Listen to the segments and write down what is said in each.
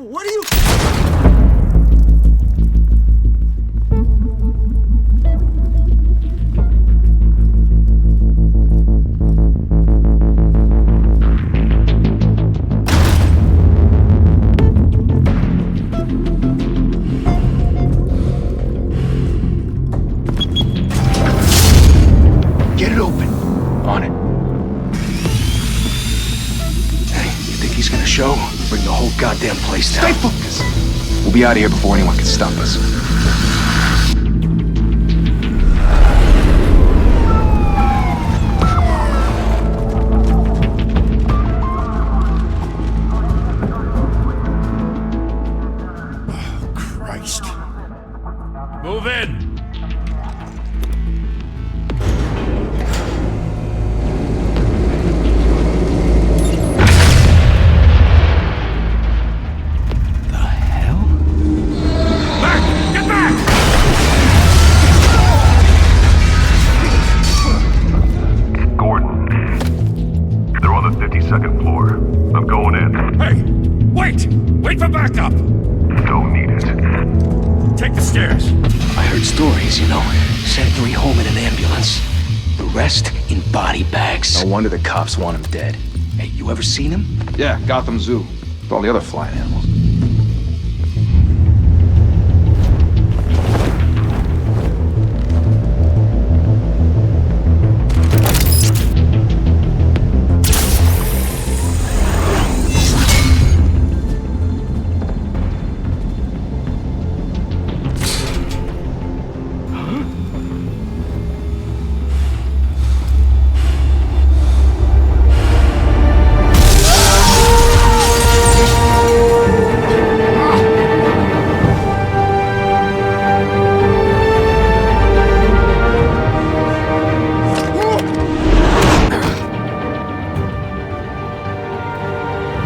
What are you... Get it open. On it. Hey, you think he's gonna show? Bring the whole goddamn place down. Stay focused! We'll be out of here before anyone can stop us. Oh, Christ. Move in! Second floor. I'm going in. Hey! Wait! Wait for backup! Don't need it. Take the stairs. I heard stories, you know. Sent 3 home in an ambulance. The rest in body bags. No wonder the cops want him dead. Hey, you ever seen him? Yeah, Gotham Zoo. With all the other flying animals.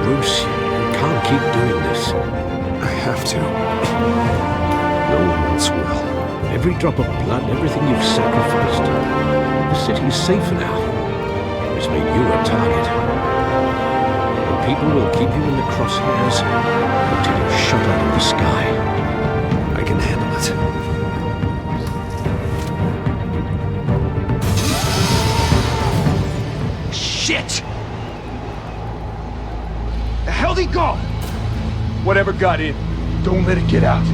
Bruce, you can't keep doing this. I have to. No one else will. Every drop of blood, everything you've sacrificed. The city's safer now. It's made you a target. And people will keep you in the crosshairs until you're shot out of the sky. I can handle it. Shit! The hell'd he go? Whatever got in, don't let it get out.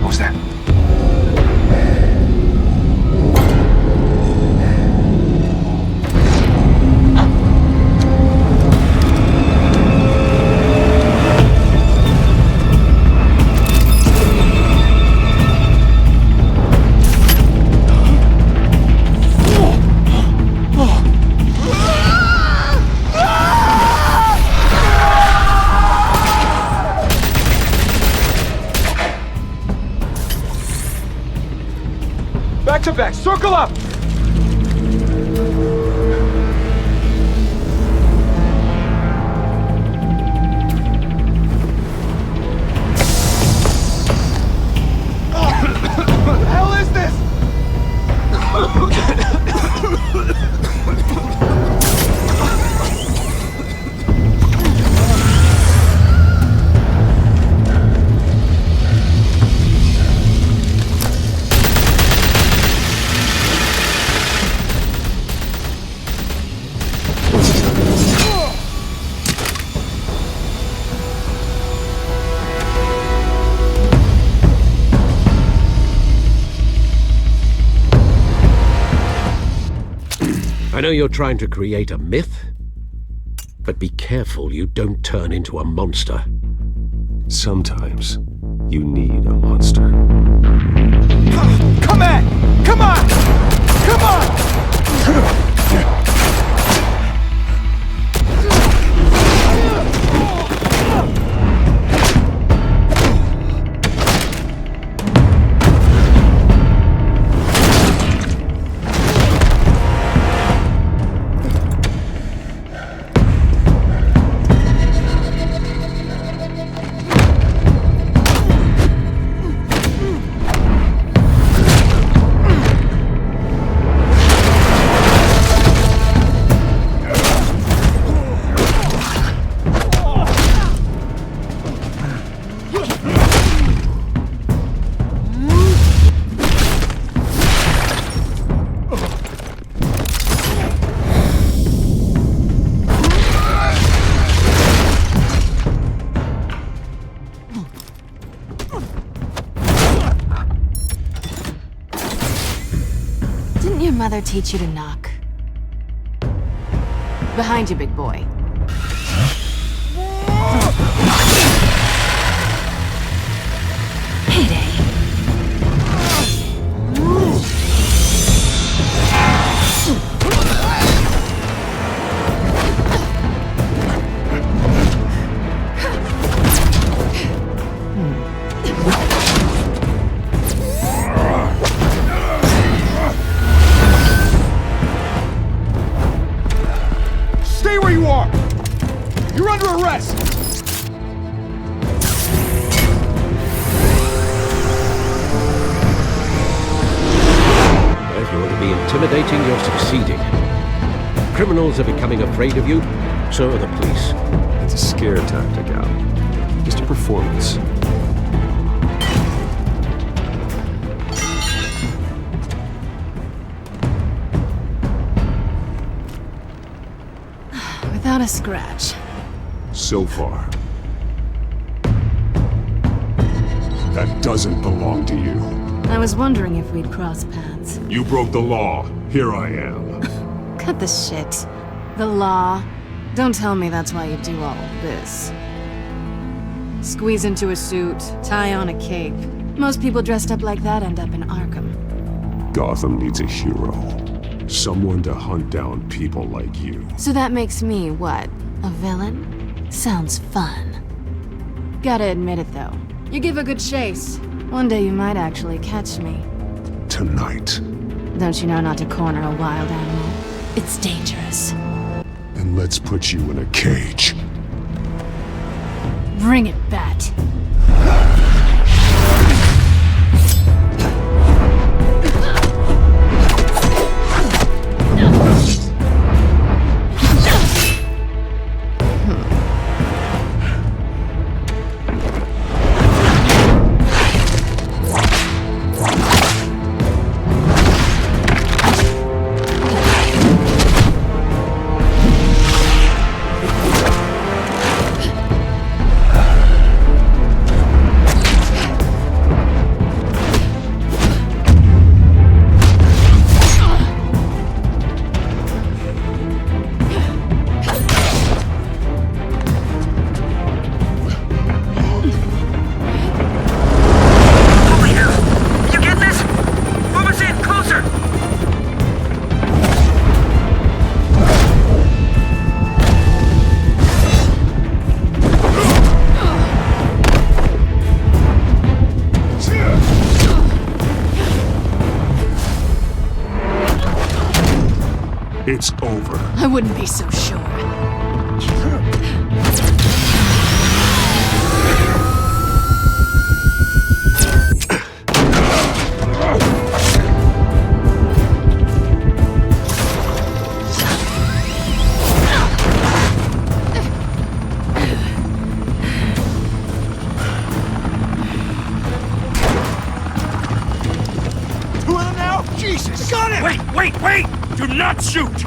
What was that? Back to back, circle up! What the hell is this? I know you're trying to create a myth, but be careful you don't turn into a monster. Sometimes you need a monster. Come on! Come on! Come on! father teach you to knock? Behind you, big boy. Payday. Stay where you are! You're under arrest! If you want to be intimidating, you're succeeding. Criminals are becoming afraid of you, so are the police. It's a scare tactic, Al. Just a performance. Without a scratch. So far. That doesn't belong to you. I was wondering if we'd cross paths. You broke the law. Here I am. Cut the shit. The law. Don't tell me that's why you do all this. Squeeze into a suit, tie on a cape. Most people dressed up like that end up in Arkham. Gotham needs a hero. Someone to hunt down people like you. So that makes me, what, a villain? Sounds fun. Gotta admit it, though. You give a good chase. One day you might actually catch me. Tonight. Don't you know not to corner a wild animal? It's dangerous. And let's put you in a cage. Bring it, Bat. It's over. I wouldn't be so sure. Two of them now? Jesus! Got him! Wait, wait, wait! Do not shoot!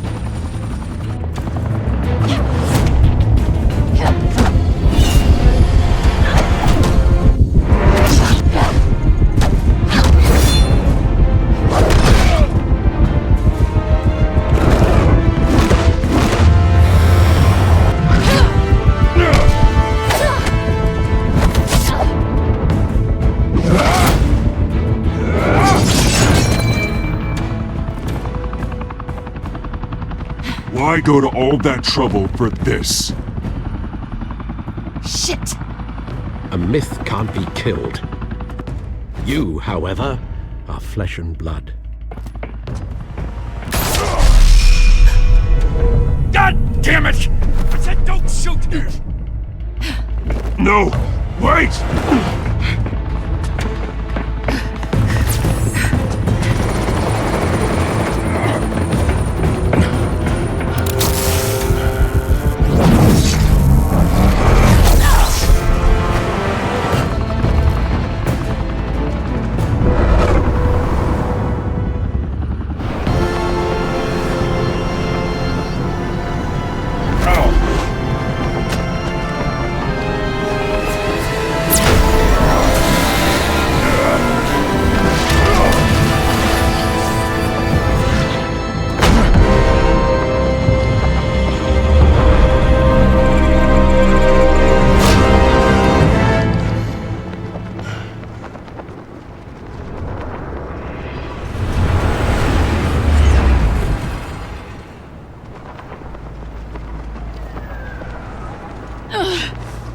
Why go to all that trouble for this? Shit! A myth can't be killed. You, however, are flesh and blood. God damn it! I said don't shoot! No! Wait!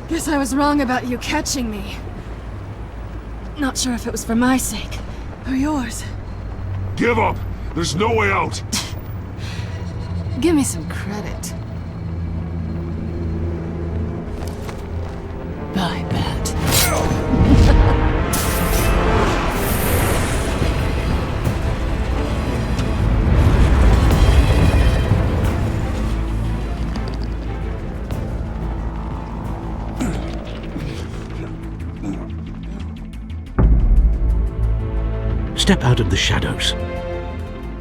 Guess I was wrong about you catching me. Not sure if it was for my sake, or yours. Give up! There's no way out! Give me some credit. Bye, Bat. Step out of the shadows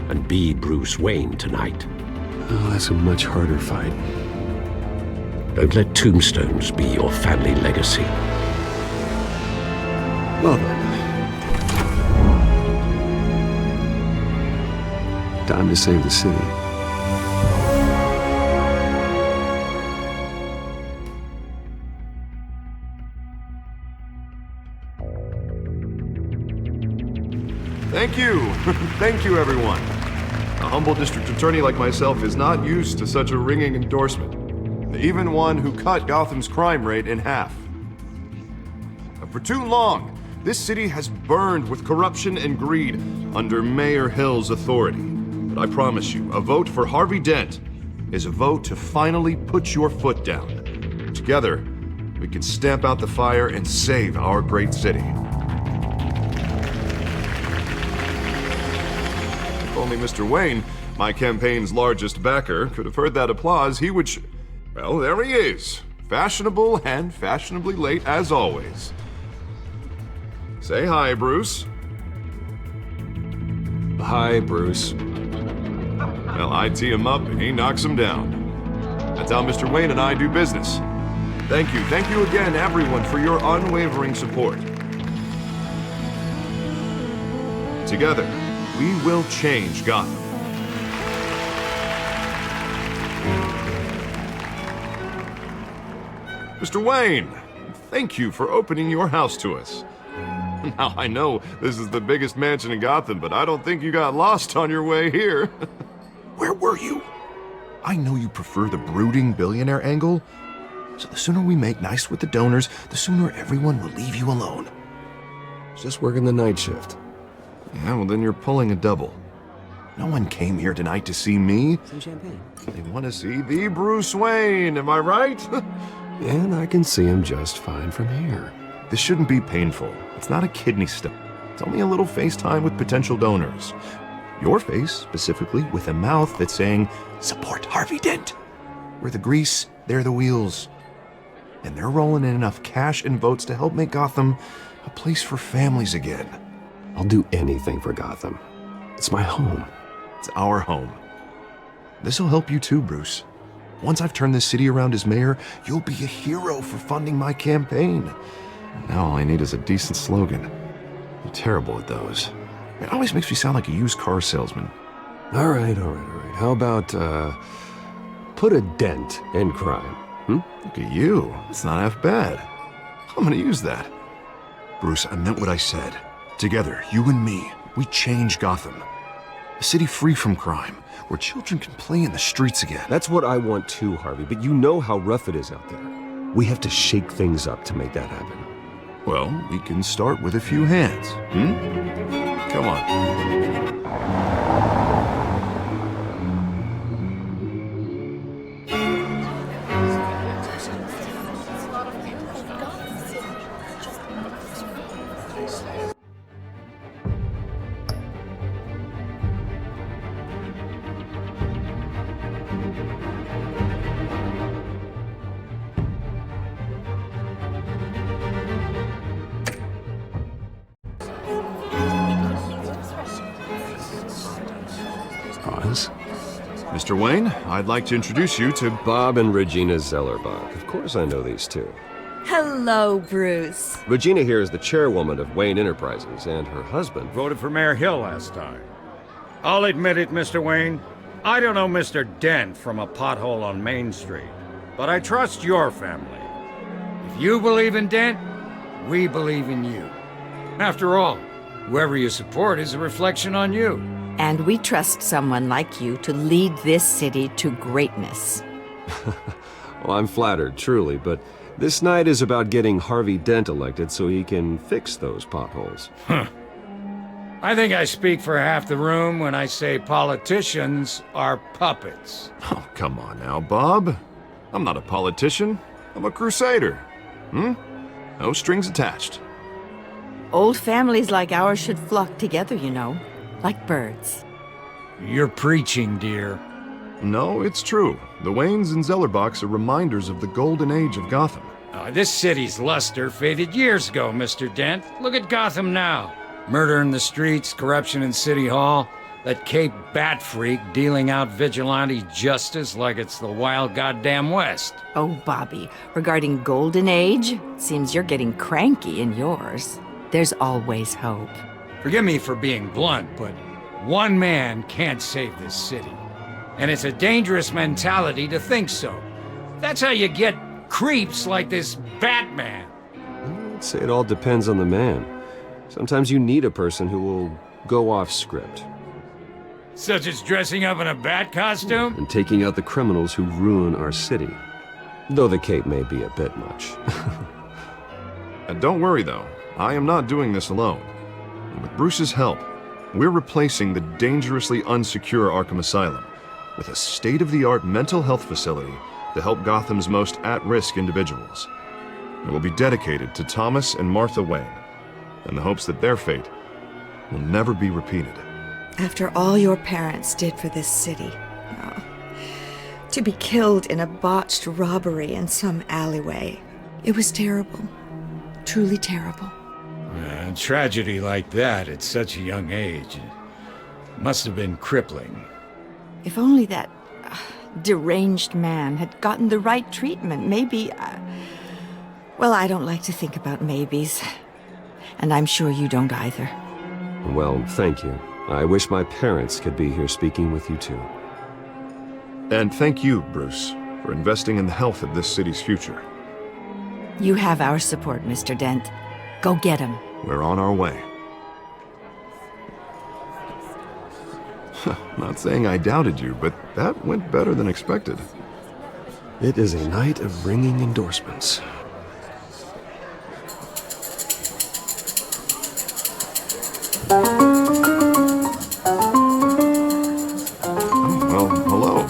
and be Bruce Wayne tonight. Oh, that's a much harder fight. Don't let tombstones be your family legacy. Well then. Time to save the city. Thank you. Thank you, everyone. A humble district attorney like myself is not used to such a ringing endorsement. Even one who cut Gotham's crime rate in half. For too long, this city has burned with corruption and greed under Mayor Hill's authority. But I promise you, a vote for Harvey Dent is a vote to finally put your foot down. Together, we can stamp out the fire and save our great city. If only Mr. Wayne, my campaign's largest backer, could have heard that applause, he would well, there he is. Fashionable and fashionably late as always. Say hi, Bruce. Hi, Bruce. Well, I tee him up and he knocks him down. That's how Mr. Wayne and I do business. Thank you again, everyone, for your unwavering support. Together, we will change Gotham. Mr. Wayne, thank you for opening your house to us. Now, I know this is the biggest mansion in Gotham, but I don't think you got lost on your way here. Where were you? I know you prefer the brooding billionaire angle, so the sooner we make nice with the donors, the sooner everyone will leave you alone. Just working the night shift. Yeah, well then you're pulling a double. No one came here tonight to see me. Some champagne. They want to see the Bruce Wayne, am I right? And I can see him just fine from here. This shouldn't be painful. It's not a kidney stone. It's only a little FaceTime with potential donors. Your face, specifically, with a mouth that's saying, support Harvey Dent. We're the grease, they're the wheels. And they're rolling in enough cash and votes to help make Gotham a place for families again. I'll do anything for Gotham. It's my home. It's our home. This'll help you too, Bruce. Once I've turned this city around as mayor, you'll be a hero for funding my campaign. Now all I need is a decent slogan. I'm terrible at those. It always makes me sound like a used car salesman. All right. How about, put a dent in crime, Look at you. It's not half bad. I'm gonna use that. Bruce, I meant what I said. Together, you and me, we change Gotham. A city free from crime, where children can play in the streets again. That's what I want too, Harvey, but you know how rough it is out there. We have to shake things up to make that happen. Well, we can start with a few hands, Come on. Mr. Wayne, I'd like to introduce you to Bob and Regina Zellerbach. Of course I know these two. Hello, Bruce. Regina here is the chairwoman of Wayne Enterprises, and her husband... Voted for Mayor Hill last time. I'll admit it, Mr. Wayne. I don't know Mr. Dent from a pothole on Main Street, but I trust your family. If you believe in Dent, we believe in you. After all, whoever you support is a reflection on you. And we trust someone like you to lead this city to greatness. Well, I'm flattered, truly, but This night is about getting Harvey Dent elected so he can fix those potholes. I think I speak for half the room when I say politicians are puppets. Oh, come on now, Bob. I'm not a politician. I'm a crusader. No strings attached. Old families like ours should flock together, you know, like birds. You're preaching, dear. No, it's true. The Waynes and Zellerbachs are reminders of the golden age of Gotham. This city's luster faded years ago, Mr. Dent. Look at Gotham now. Murder in the streets, corruption in City Hall, that Cape bat freak dealing out vigilante justice like it's the wild goddamn West. Oh, Bobby, regarding Golden Age, seems you're getting cranky in yours. There's always hope. Forgive me for being blunt, but one man can't save this city. And it's a dangerous mentality to think so. That's how you get creeps like this Batman. I'd say it all depends on the man. Sometimes you need a person who will go off script. Such as dressing up in a bat costume? And taking out the criminals who ruin our city. Though the cape may be a bit much. And don't worry though, I am not doing this alone. And with Bruce's help, we're replacing the dangerously unsecure Arkham Asylum with a state-of-the-art mental health facility to help Gotham's most at-risk individuals. It will be dedicated to Thomas and Martha Wayne, in the hopes that their fate will never be repeated. After all your parents did for this city, to be killed in a botched robbery in some alleyway, it was terrible. Truly terrible. A tragedy like that at such a young age must have been crippling. If only that deranged man had gotten the right treatment, maybe... well, I don't like to think about maybes. And I'm sure you don't either. Well, thank you. I wish my parents could be here speaking with you too. And thank you, Bruce, for investing in the health of this city's future. You have our support, Mr. Dent. Go get him. We're on our way. Not saying I doubted you, but that went better than expected. It is a night of ringing endorsements. Well, hello.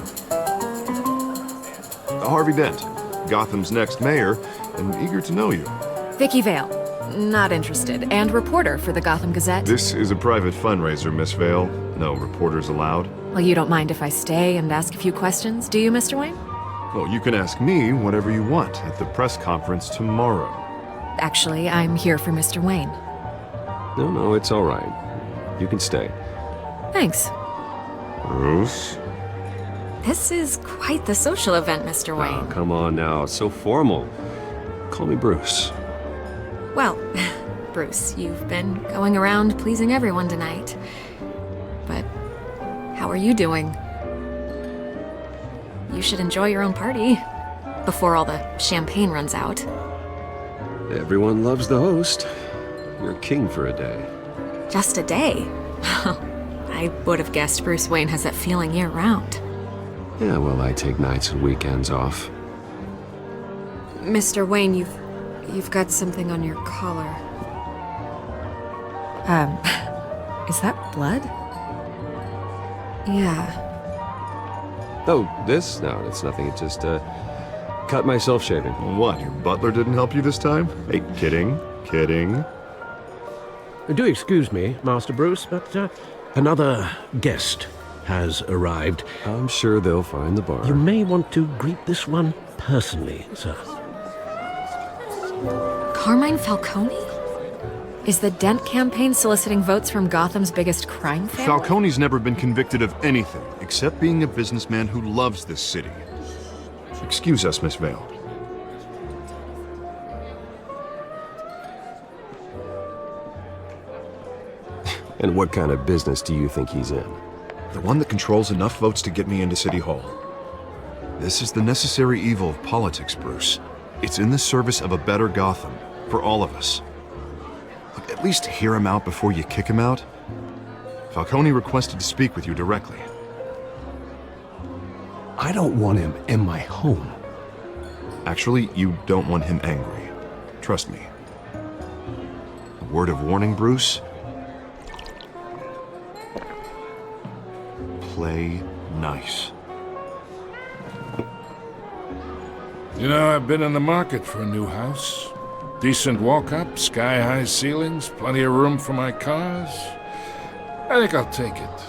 Harvey Dent, Gotham's next mayor, and eager to know you. Vicky Vale. Not interested. And reporter for the Gotham Gazette. This is a private fundraiser, Miss Vale. No reporters allowed. Well, you don't mind if I stay and ask a few questions, do you, Mr. Wayne? Well, you can ask me whatever you want at the press conference tomorrow. Actually, I'm here for Mr. Wayne. No, it's all right. You can stay. Thanks. Bruce? This is quite the social event, Mr. Wayne. Oh, come on now. It's so formal. Call me Bruce. Well, Bruce, you've been going around pleasing everyone tonight. But how are you doing? You should enjoy your own party before all the champagne runs out. Everyone loves the host. You're king for a day. Just a day? I would have guessed Bruce Wayne has that feeling year-round. Yeah, well, I take nights and weekends off. Mr. Wayne, you've got something on your collar. Is that blood? Yeah. Oh, this? No, it's nothing. It just, cut myself shaving. What, your butler didn't help you this time? Hey, kidding. Do excuse me, Master Bruce, but another guest has arrived. I'm sure they'll find the bar. You may want to greet this one personally, sir. Carmine Falcone? Is the Dent campaign soliciting votes from Gotham's biggest crime family? Falcone's never been convicted of anything except being a businessman who loves this city. Excuse us, Miss Vale. And what kind of business do you think he's in? The one that controls enough votes to get me into City Hall. This is the necessary evil of politics, Bruce. It's in the service of a better Gotham, for all of us. Look, at least hear him out before you kick him out. Falcone requested to speak with you directly. I don't want him in my home. Actually, you don't want him angry. Trust me. A word of warning, Bruce? Play nice. You know, I've been in the market for a new house. Decent walk-up, sky-high ceilings, plenty of room for my cars. I think I'll take it.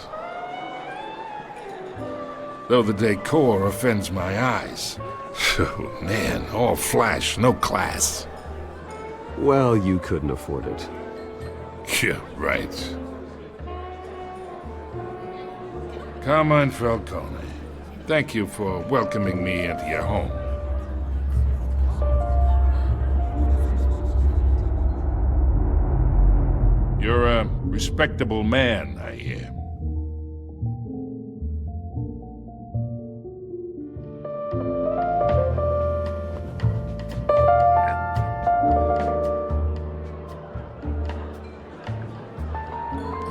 Though the decor offends my eyes. Oh, man, all flash, no class. Well, you couldn't afford it. Yeah, right. Carmine Falcone, thank you for welcoming me into your home. You're a respectable man, I hear.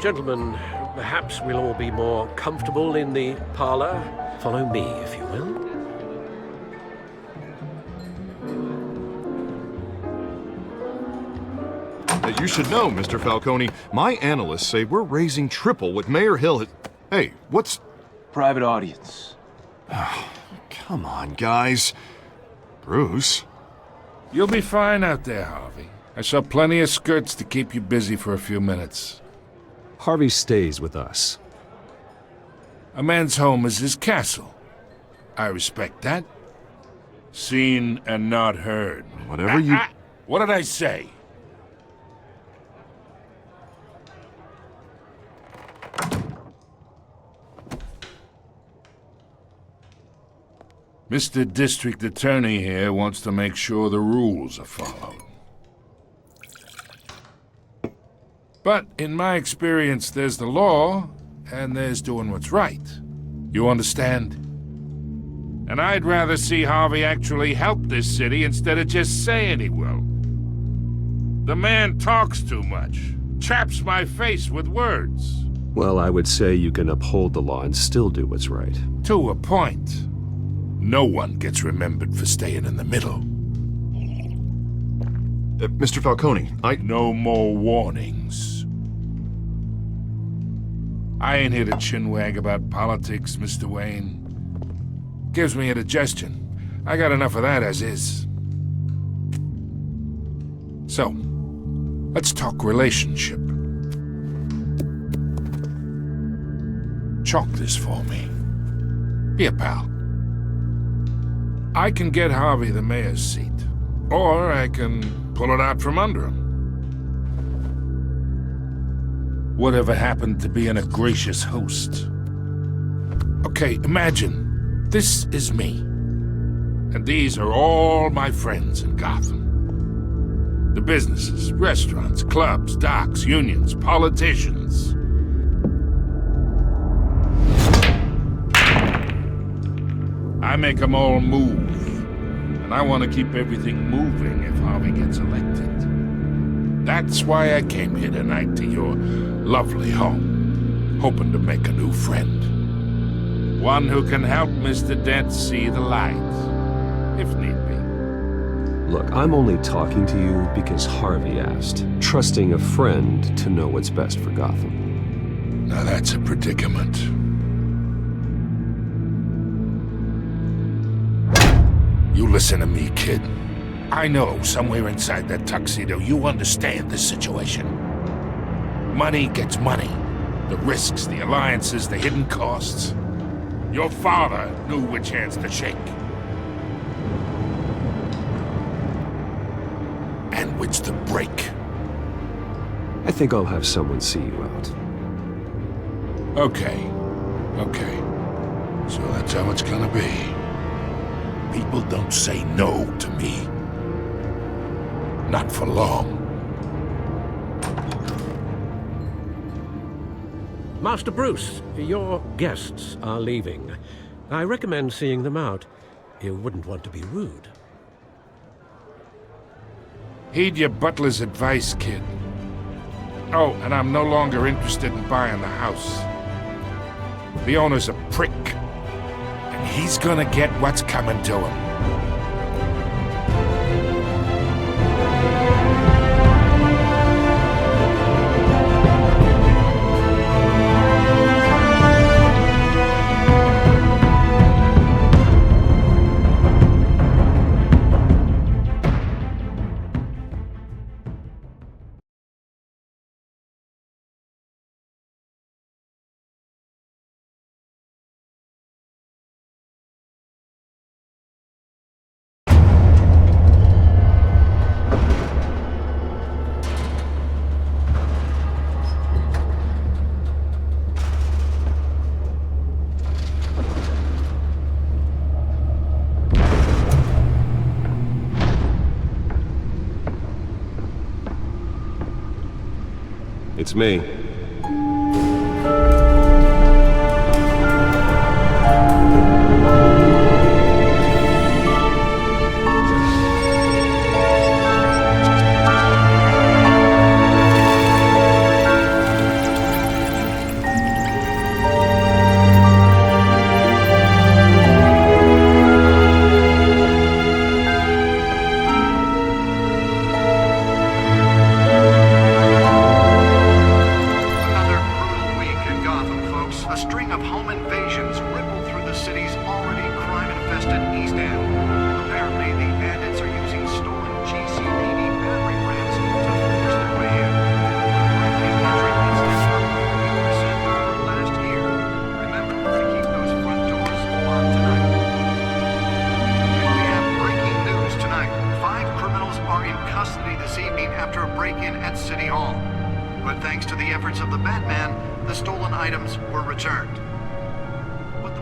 Gentlemen, perhaps we'll all be more comfortable in the parlor. Follow me, if you will. You should know, Mr. Falcone, my analysts say we're raising triple what Mayor Hill had... Hey, what's... Private audience. Come on, guys. Bruce? You'll be fine out there, Harvey. I saw plenty of skirts to keep you busy for a few minutes. Harvey stays with us. A man's home is his castle. I respect that. Seen and not heard. Whatever you... What did I say? Mr. District Attorney here wants to make sure the rules are followed. But in my experience, there's the law, and there's doing what's right. You understand? And I'd rather see Harvey actually help this city instead of just saying he will. The man talks too much, chaps my face with words. Well, I would say you can uphold the law and still do what's right. To a point. No one gets remembered for staying in the middle. Mr. Falcone, No more warnings. I ain't here to chinwag about politics, Mr. Wayne. Gives me indigestion. I got enough of that as is. So, let's talk relationship. Chalk this for me. Be a pal. I can get Harvey the mayor's seat, or I can pull it out from under him. Whatever happened to being a gracious host? Okay, imagine, this is me. And these are all my friends in Gotham. The businesses, restaurants, clubs, docks, unions, politicians. I make them all move. And I want to keep everything moving if Harvey gets elected. That's why I came here tonight to your lovely home, hoping to make a new friend. One who can help Mr. Dent see the light, if need be. Look, I'm only talking to you because Harvey asked, trusting a friend to know what's best for Gotham. Now that's a predicament. You listen to me, kid. I know somewhere inside that tuxedo you understand this situation. Money gets money. The risks, the alliances, the hidden costs. Your father knew which hands to shake. And which to break. I think I'll have someone see you out. Okay. So that's how it's gonna be. People don't say no to me. Not for long. Master Bruce, your guests are leaving. I recommend seeing them out. You wouldn't want to be rude. Heed your butler's advice, kid. Oh, and I'm no longer interested in buying the house. The owner's a prick. And he's gonna get what's coming to him. It's me.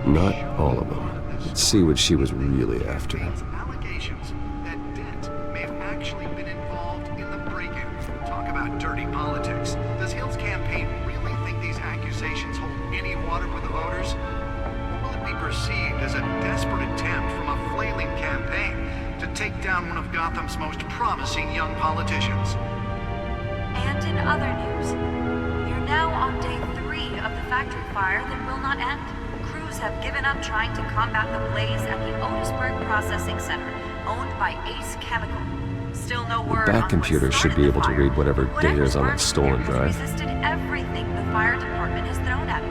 Not all of them. Let's see what she was really after. Allegations that Dent may have actually been involved in the break-in. Talk about dirty politics. Does Hill's campaign really think these accusations hold any water with the voters? Or will it be perceived as a desperate attempt from a flailing campaign to take down one of Gotham's most promising young politicians? And in other news, you're now on day 3 of the factory fire that will not end. Crews have given up trying to combat the blaze at the Otisburg Processing Center, owned by Ace Chemical. Still no word That on computer what should started be the able to fire. read whatever data is on that Whatever's stolen armed here drive. has resisted everything the fire department has thrown at it.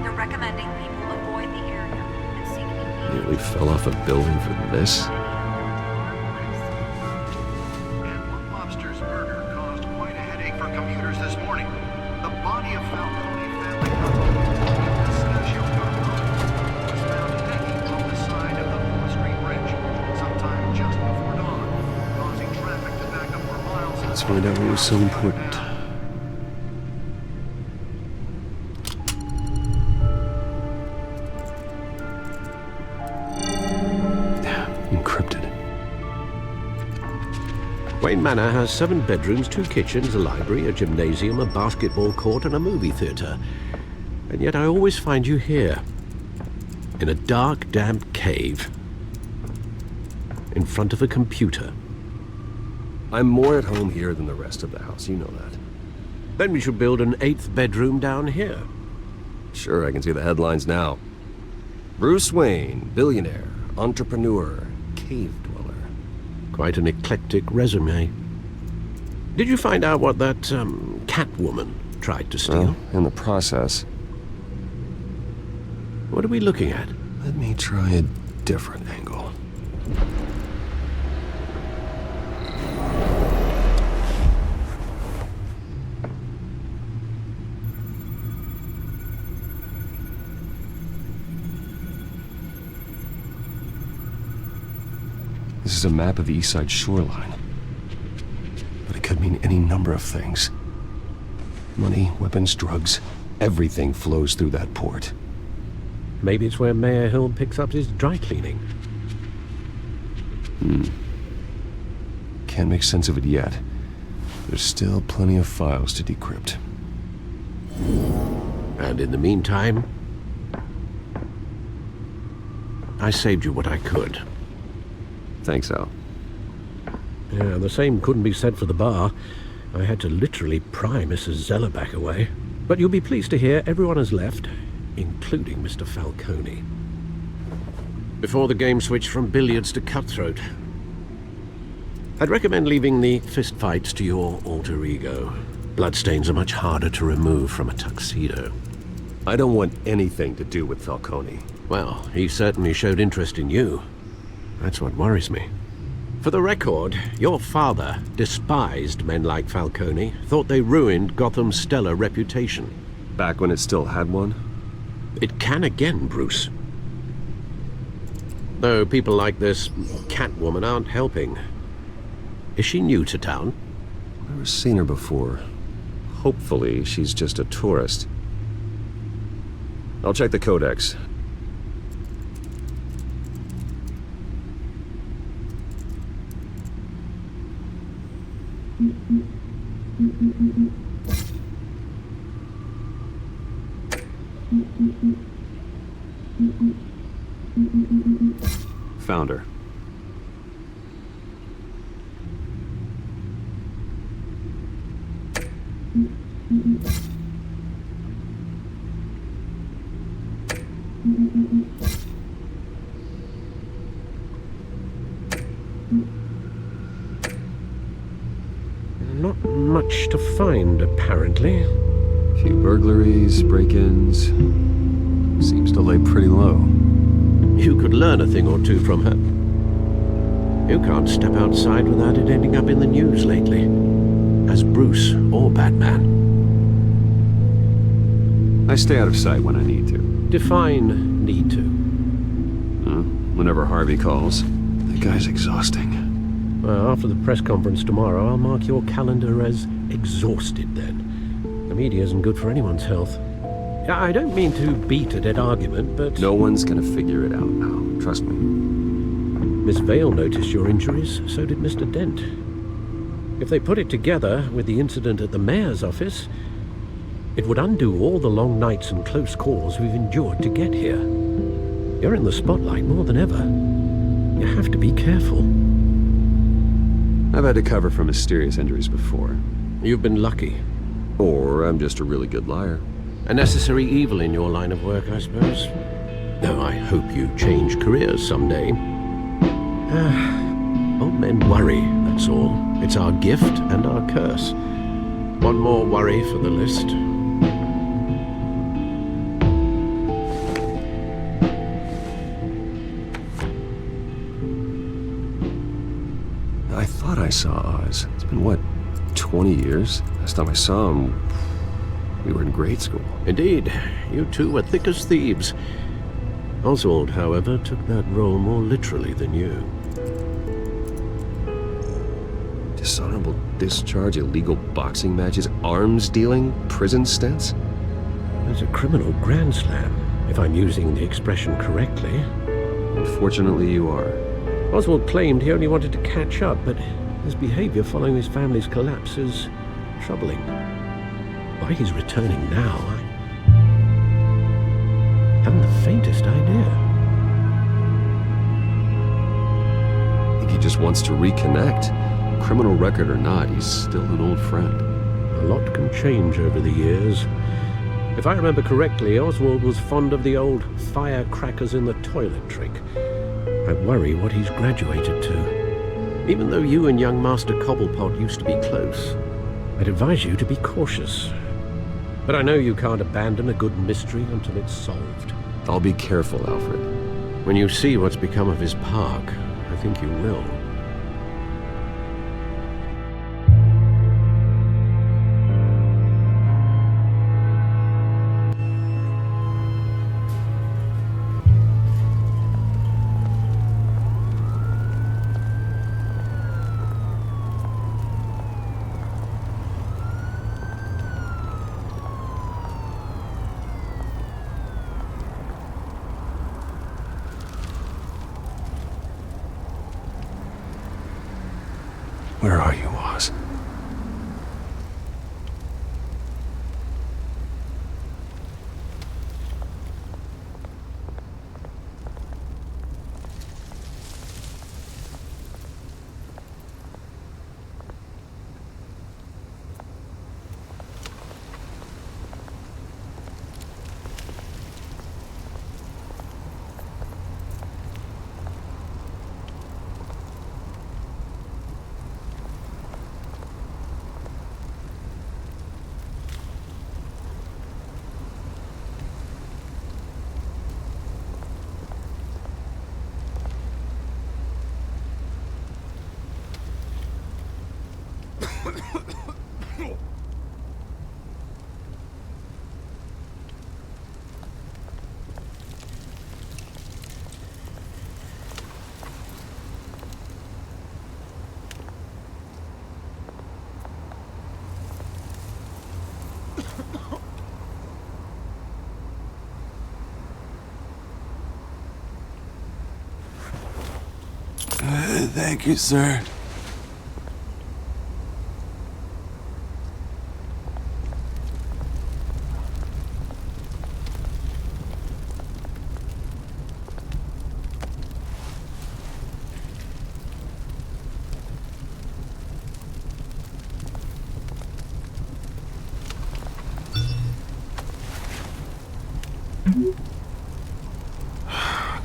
They're recommending people avoid the area and seek immediate... Nearly fell off a building for this? And one lobster's murder caused quite a headache for commuters this morning. The body of Falcone family couple, Pistachio Carbone, was found hanging from the side of the 4th Street Bridge sometime just before dawn, causing traffic to back up for miles. Let's find out what was so important. Encrypted. Wayne Manor has 7 bedrooms, 2 kitchens, a library, a gymnasium, a basketball court, and a movie theater. And yet I always find you here, in a dark, damp cave, in front of a computer. I'm more at home here than the rest of the house, you know that. Then we should build an 8th bedroom down here. Sure, I can see the headlines now. Bruce Wayne, billionaire, entrepreneur, cave dweller. Quite an eclectic resume. Did you find out what that, Catwoman tried to steal? Well, in the process. What are we looking at? Let me try a different angle. This is a map of the East Side shoreline. But it could mean any number of things. Money, weapons, drugs, everything flows through that port. Maybe it's where Mayor Hill picks up his dry cleaning. Can't make sense of it yet. There's still plenty of files to decrypt. And in the meantime, I saved you what I could. Thanks, Al. Yeah, the same couldn't be said for the bar. I had to literally pry Mrs. Zellerback away. But you'll be pleased to hear everyone has left, including Mr. Falcone. Before the game switched from billiards to cutthroat. I'd recommend leaving the fistfights to your alter ego. Bloodstains are much harder to remove from a tuxedo. I don't want anything to do with Falcone. Well, he certainly showed interest in you. That's what worries me. For the record, your father despised men like Falcone, thought they ruined Gotham's stellar reputation. Back when it still had one? It can again, Bruce. Though people like this Catwoman aren't helping. Is she new to town? Never seen her before. Hopefully, she's just a tourist. I'll check the codex. Found her. Not much to find, apparently. Few burglaries, break-ins. Seems to lay pretty low. You could learn a thing or two from her. You can't step outside without it ending up in the news lately. As Bruce or Batman. I stay out of sight when I need to. Define need to. Whenever Harvey calls. That guy's exhausting. Well, after the press conference tomorrow, I'll mark your calendar as exhausted then. The media isn't good for anyone's health. I don't mean to beat a dead argument, but... No one's gonna figure it out now. Trust me. Miss Vale noticed your injuries, so did Mr. Dent. If they put it together with the incident at the mayor's office, it would undo all the long nights and close calls we've endured to get here. You're in the spotlight more than ever. You have to be careful. I've had to cover for mysterious injuries before. You've been lucky. Or I'm just a really good liar. A necessary evil in your line of work, I suppose. Though I hope you change careers someday. Old men worry, that's all. It's our gift and our curse. One more worry for the list. I thought I saw Oz. It's been, what, 20 years? Last time I saw him, we were in grade school. Indeed. You two were thick as thieves. Oswald, however, took that role more literally than you. Dishonorable discharge, illegal boxing matches, arms dealing, prison stints? There's a criminal grand slam, if I'm using the expression correctly. Unfortunately, you are. Oswald claimed he only wanted to catch up, but his behavior following his family's collapse is troubling. Why he's returning now, I haven't the faintest idea. I think he just wants to reconnect. Criminal record or not, he's still an old friend. A lot can change over the years. If I remember correctly, Oswald was fond of the old firecrackers in the toilet trick. I worry what he's graduated to. Even though you and young Master Cobblepot used to be close, I'd advise you to be cautious. But I know you can't abandon a good mystery until it's solved. I'll be careful, Alfred. When you see what's become of his park, I think you will. Where are you, Oz? Thank you, sir.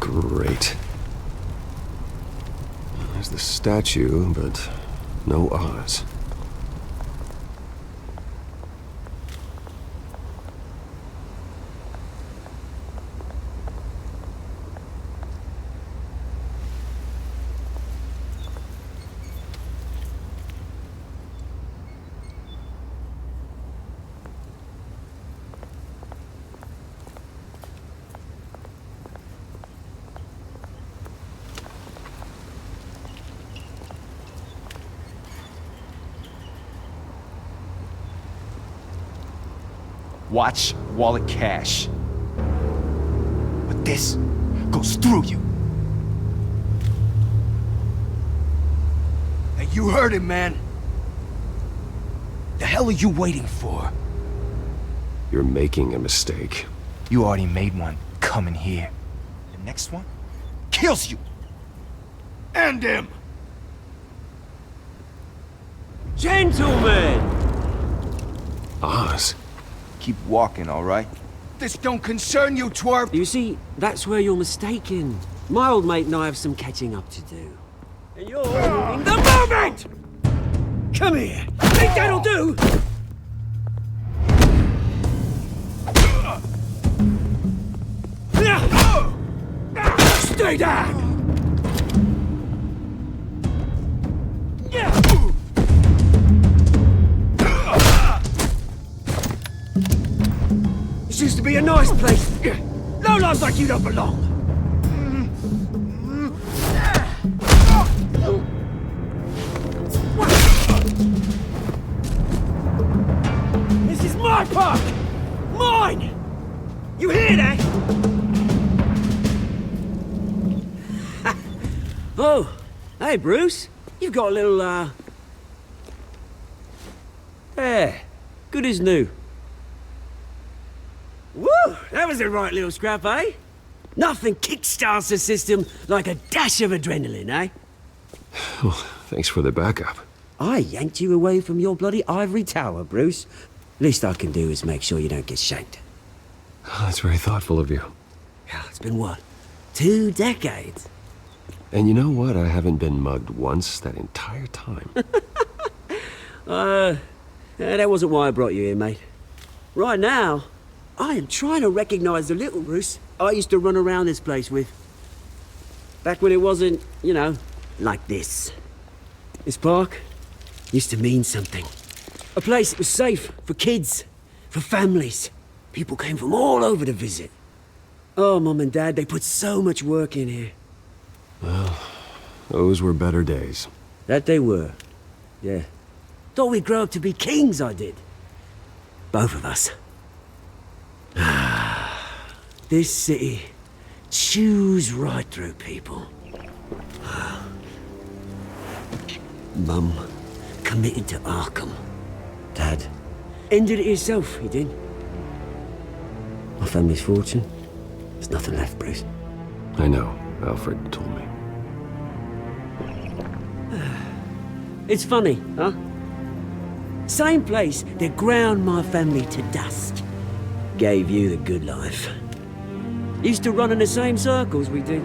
Great. There's the statue, but no Oz. Watch wallet cash. But this goes through you. Hey, you heard it, man. The hell are you waiting for? You're making a mistake. You already made one coming here. The next one kills you. And him. Gentlemen! Oz? Keep walking, all right? This don't concern you, twerp! You see, that's where you're mistaken. My old mate and I have some catching up to do. And you're in the moment! Come here! Think that'll do? Stay down! This used to be a nice place. Lowlifes like you don't belong. This is my park! Mine! You hear that? Oh, hey Bruce. You've got a little, there. Good as new. Woo! That was a right little scrap, eh? Nothing kickstarts the system like a dash of adrenaline, eh? Well, thanks for the backup. I yanked you away from your bloody ivory tower, Bruce. Least I can do is make sure you don't get shanked. Oh, that's very thoughtful of you. Yeah, it's been what? 2 decades? And you know what? I haven't been mugged once that entire time. That wasn't why I brought you here, mate. Right now, I am trying to recognize the little Bruce I used to run around this place with. Back when it wasn't, you know, like this. This park used to mean something. A place that was safe for kids, for families. People came from all over to visit. Oh, Mum and Dad, they put so much work in here. Well, those were better days. That they were. Yeah. Thought we'd grow up to be kings, I did. Both of us. This city chews right through people. Mum committed to Arkham. Dad ended it himself, he did. My family's fortune. There's nothing left, Bruce. I know. Alfred told me. It's funny, huh? Same place that ground my family to dust. Gave you the good life. Used to run in the same circles we did.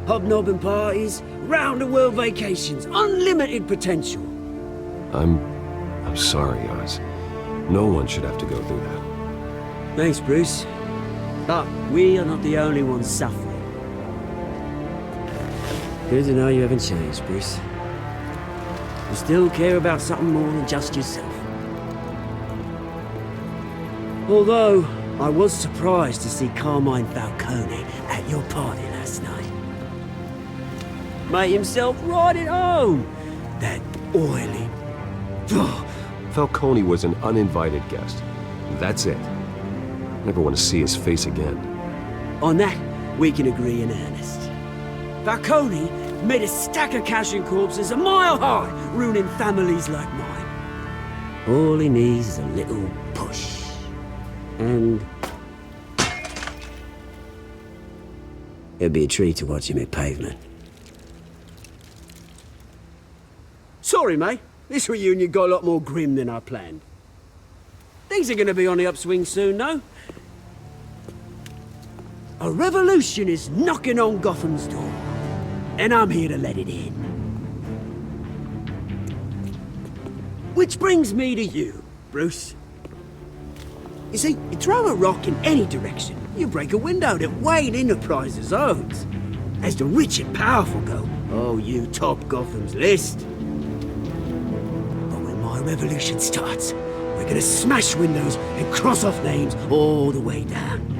Hobnobbing parties, round-the-world vacations, unlimited potential. I'm sorry, Oz. No one should have to go through that. Thanks, Bruce. But we are not the only ones suffering. Good to know you haven't changed, Bruce. You still care about something more than just yourself. Although, I was surprised to see Carmine Falcone at your party last night. Made himself right at home. That oily... Falcone was an uninvited guest. That's it. Never want to see his face again. On that, we can agree in earnest. Falcone made a stack of cash and corpses a mile high, ruining families like mine. All he needs is a little push. And... it'd be a treat to watch him hit pavement. Sorry, mate. This reunion got a lot more grim than I planned. Things are gonna be on the upswing soon, no? A revolution is knocking on Gotham's door, and I'm here to let it in. Which brings me to you, Bruce. You see, you throw a rock in any direction, you break a window that Wayne Enterprises owns. As the rich and powerful go, oh, you top Gotham's list. But when my revolution starts, we're gonna smash windows and cross off names all the way down.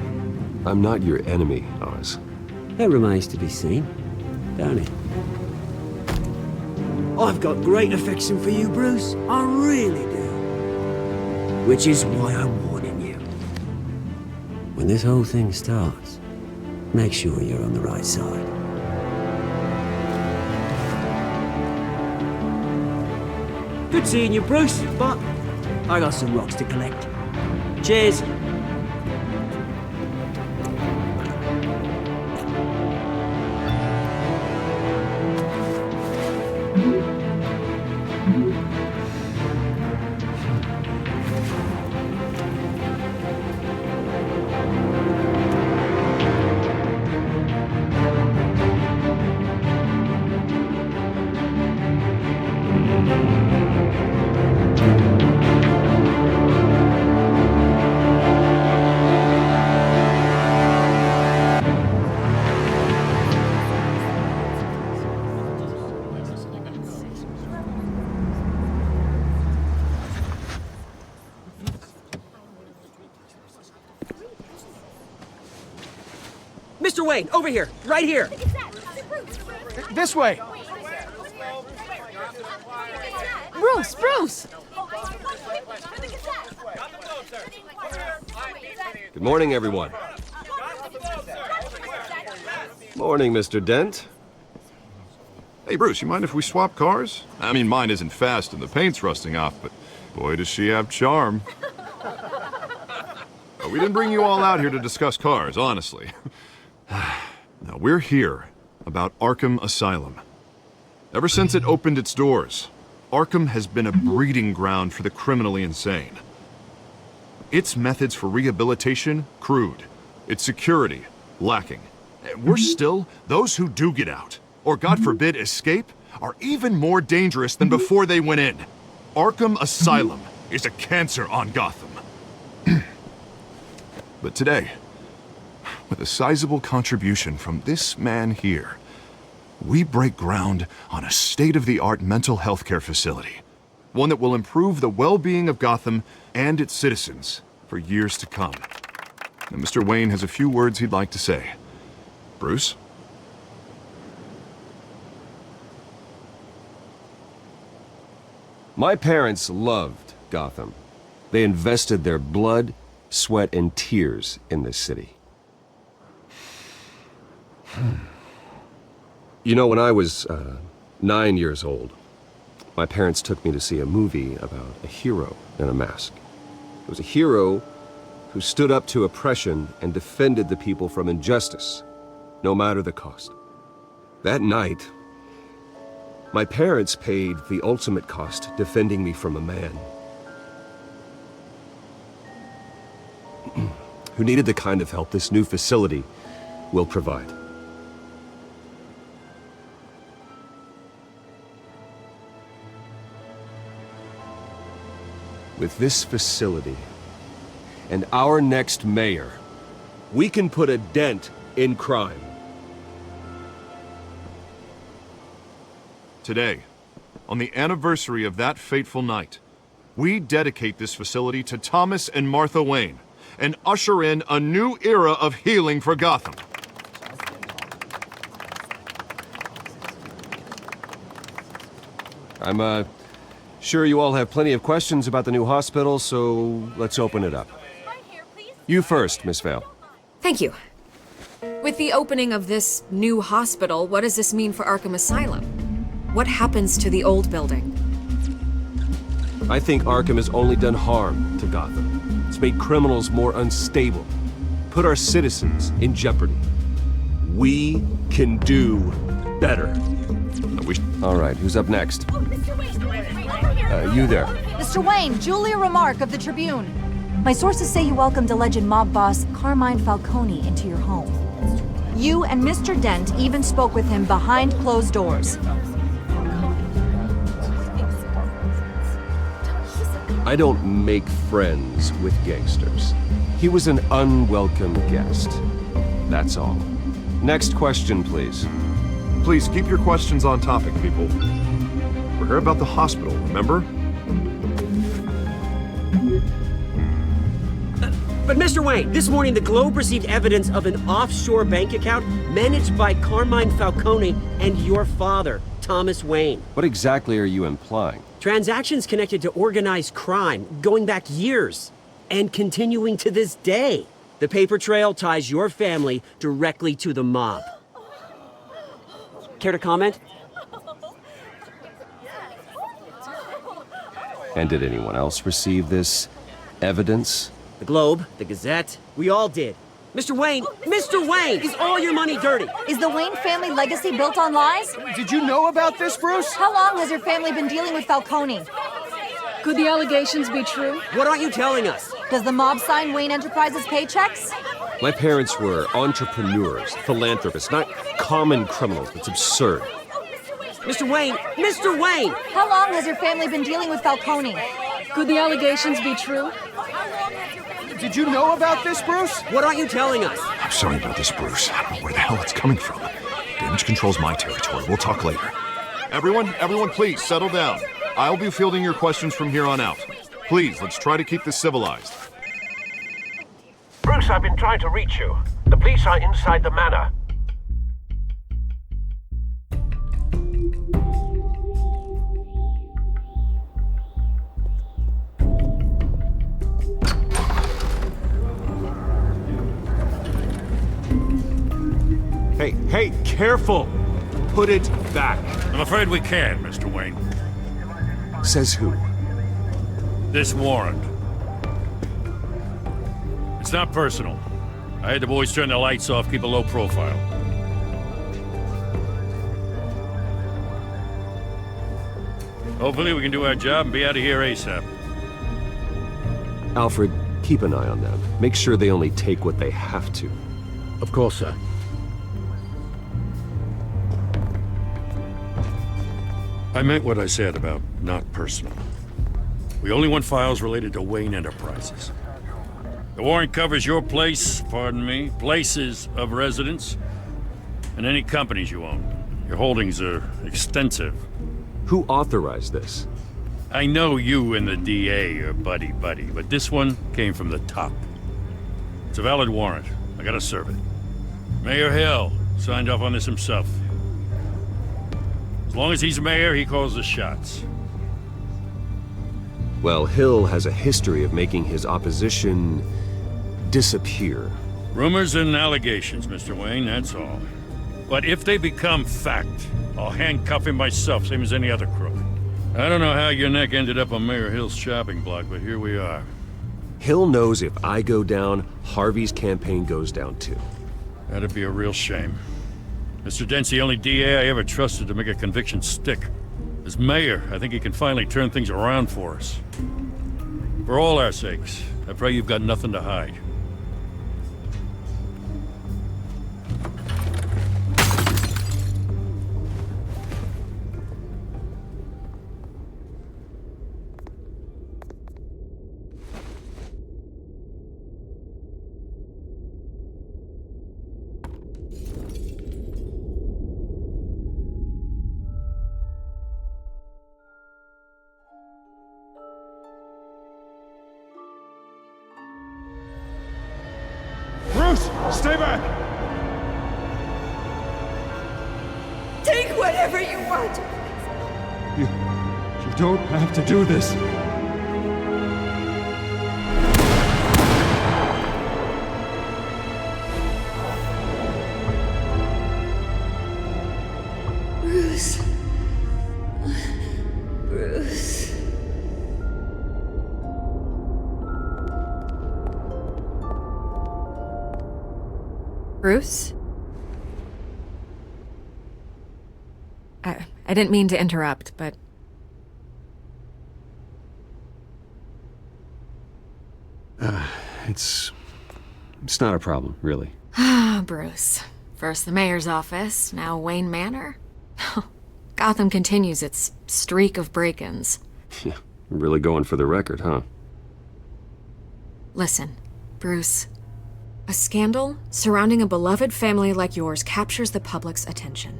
I'm not your enemy, Oz. That remains to be seen, don't it? I've got great affection for you, Bruce. I really do. Which is why I'm warning you. When this whole thing starts, make sure you're on the right side. Good seeing you, Bruce, but I got some rocks to collect. Cheers. Mr. Wayne, over here, right here. This way. Bruce! Good morning, everyone. Morning, Mr. Dent. Hey, Bruce, you mind if we swap cars? I mean, mine isn't fast and the paint's rusting off, but boy, does she have charm. We didn't bring you all out here to discuss cars, honestly. Now, we're here about Arkham Asylum. Ever since it opened its doors, Arkham has been a breeding ground for the criminally insane. Its methods for rehabilitation, crude. Its security, lacking. And worse still, those who do get out, or God forbid escape, are even more dangerous than before they went in. Arkham Asylum is a cancer on Gotham. But today, with a sizable contribution from this man here, we break ground on a state-of-the-art mental health care facility. One that will improve the well-being of Gotham and its citizens for years to come. Now, Mr. Wayne has a few words he'd like to say. Bruce? My parents loved Gotham. They invested their blood, sweat, and tears in this city. You know, when I was 9 years old, my parents took me to see a movie about a hero in a mask. It was a hero who stood up to oppression and defended the people from injustice, no matter the cost. That night, my parents paid the ultimate cost defending me from a man who needed the kind of help this new facility will provide. With this facility and our next mayor, we can put a dent in crime. Today, on the anniversary of that fateful night, we dedicate this facility to Thomas and Martha Wayne and usher in a new era of healing for Gotham. I'm sure you all have plenty of questions about the new hospital, so let's open it up. You first, Miss Vale. Thank you. With the opening of this new hospital, what does this mean for Arkham Asylum? What happens to the old building? I think Arkham has only done harm to Gotham. It's made criminals more unstable, put our citizens in jeopardy. We can do better. All right, who's up next? You there. Mr. Wayne, Julia Remark of the Tribune. My sources say you welcomed alleged mob boss Carmine Falcone into your home. You and Mr. Dent even spoke with him behind closed doors. I don't make friends with gangsters. He was an unwelcome guest. That's all. Next question, please. Please keep your questions on topic, people. We're here about the hospital, remember? But Mr. Wayne, this morning the Globe received evidence of an offshore bank account managed by Carmine Falcone and your father, Thomas Wayne. What exactly are you implying? Transactions connected to organized crime, going back years, and continuing to this day. The paper trail ties your family directly to the mob. Care to comment? And did anyone else receive this evidence? The Globe, the Gazette, we all did. Mr. Wayne, is all your money dirty? Is the Wayne family legacy built on lies? Did you know about this, Bruce? How long has your family been dealing with Falcone? Could the allegations be true? What aren't you telling us? Does the mob sign Wayne Enterprises paychecks? My parents were entrepreneurs, philanthropists, not common criminals. It's absurd. Mr. Wayne! How long has your family been dealing with Falcone? Could the allegations be true? Did you know about this, Bruce? What aren't you telling us? I'm sorry about this, Bruce. I don't know where the hell it's coming from. Damage control's my territory. We'll talk later. Everyone, please, settle down. I'll be fielding your questions from here on out. Please, let's try to keep this civilized. Bruce, I've been trying to reach you. The police are inside the manor. Hey, careful! Put it back. I'm afraid we can't, Mr. Wayne. Says who? This warrant. It's not personal. I had the boys turn the lights off, keep a low profile. Hopefully we can do our job and be out of here ASAP. Alfred, keep an eye on them. Make sure they only take what they have to. Of course, sir. I meant what I said about not personal. We only want files related to Wayne Enterprises. The warrant covers your place, pardon me, places of residence, and any companies you own. Your holdings are extensive. Who authorized this? I know you and the DA are buddy-buddy, but this one came from the top. It's a valid warrant. I gotta serve it. Mayor Hill signed off on this himself. As long as he's mayor, he calls the shots. Well, Hill has a history of making his opposition disappear. Rumors and allegations, Mr. Wayne, that's all. But if they become fact, I'll handcuff him myself, same as any other crook. I don't know how your neck ended up on Mayor Hill's shopping block, but here we are. Hill knows if I go down, Harvey's campaign goes down too. That'd be a real shame. Mr. Dent's the only DA I ever trusted to make a conviction stick. As mayor, I think he can finally turn things around for us. For all our sakes, I pray you've got nothing to hide. Stay back! Take whatever you want! You don't have to do this. Bruce. Bruce. Bruce? I didn't mean to interrupt, but... It's not a problem, really. Ah, Bruce. First the mayor's office, now Wayne Manor. Gotham continues its streak of break-ins. Really going for the record, huh? Listen, Bruce. A scandal surrounding a beloved family like yours captures the public's attention.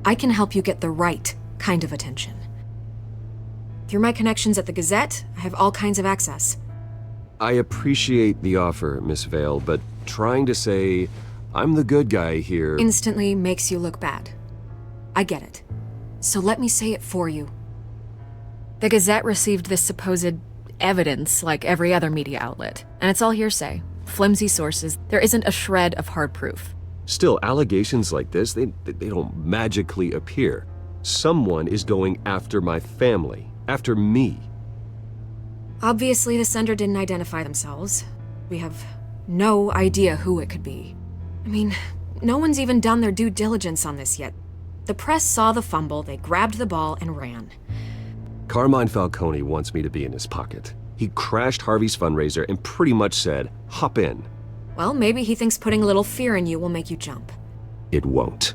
I can help you get the right kind of attention. Through my connections at the Gazette, I have all kinds of access. I appreciate the offer, Miss Vale, but trying to say I'm the good guy here Instantly makes you look bad. I get it. So let me say it for you. The Gazette received this supposed evidence like every other media outlet, and it's all hearsay. Flimsy sources. There isn't a shred of hard proof. Still, allegations like this, they don't magically appear. Someone is going after my family, after me. Obviously, the sender didn't identify themselves. We have no idea who it could be. I mean, no one's even done their due diligence on this yet. The press saw the fumble, they grabbed the ball and ran. Carmine Falcone wants me to be in his pocket. He crashed Harvey's fundraiser and pretty much said, hop in. Well, maybe he thinks putting a little fear in you will make you jump. It won't.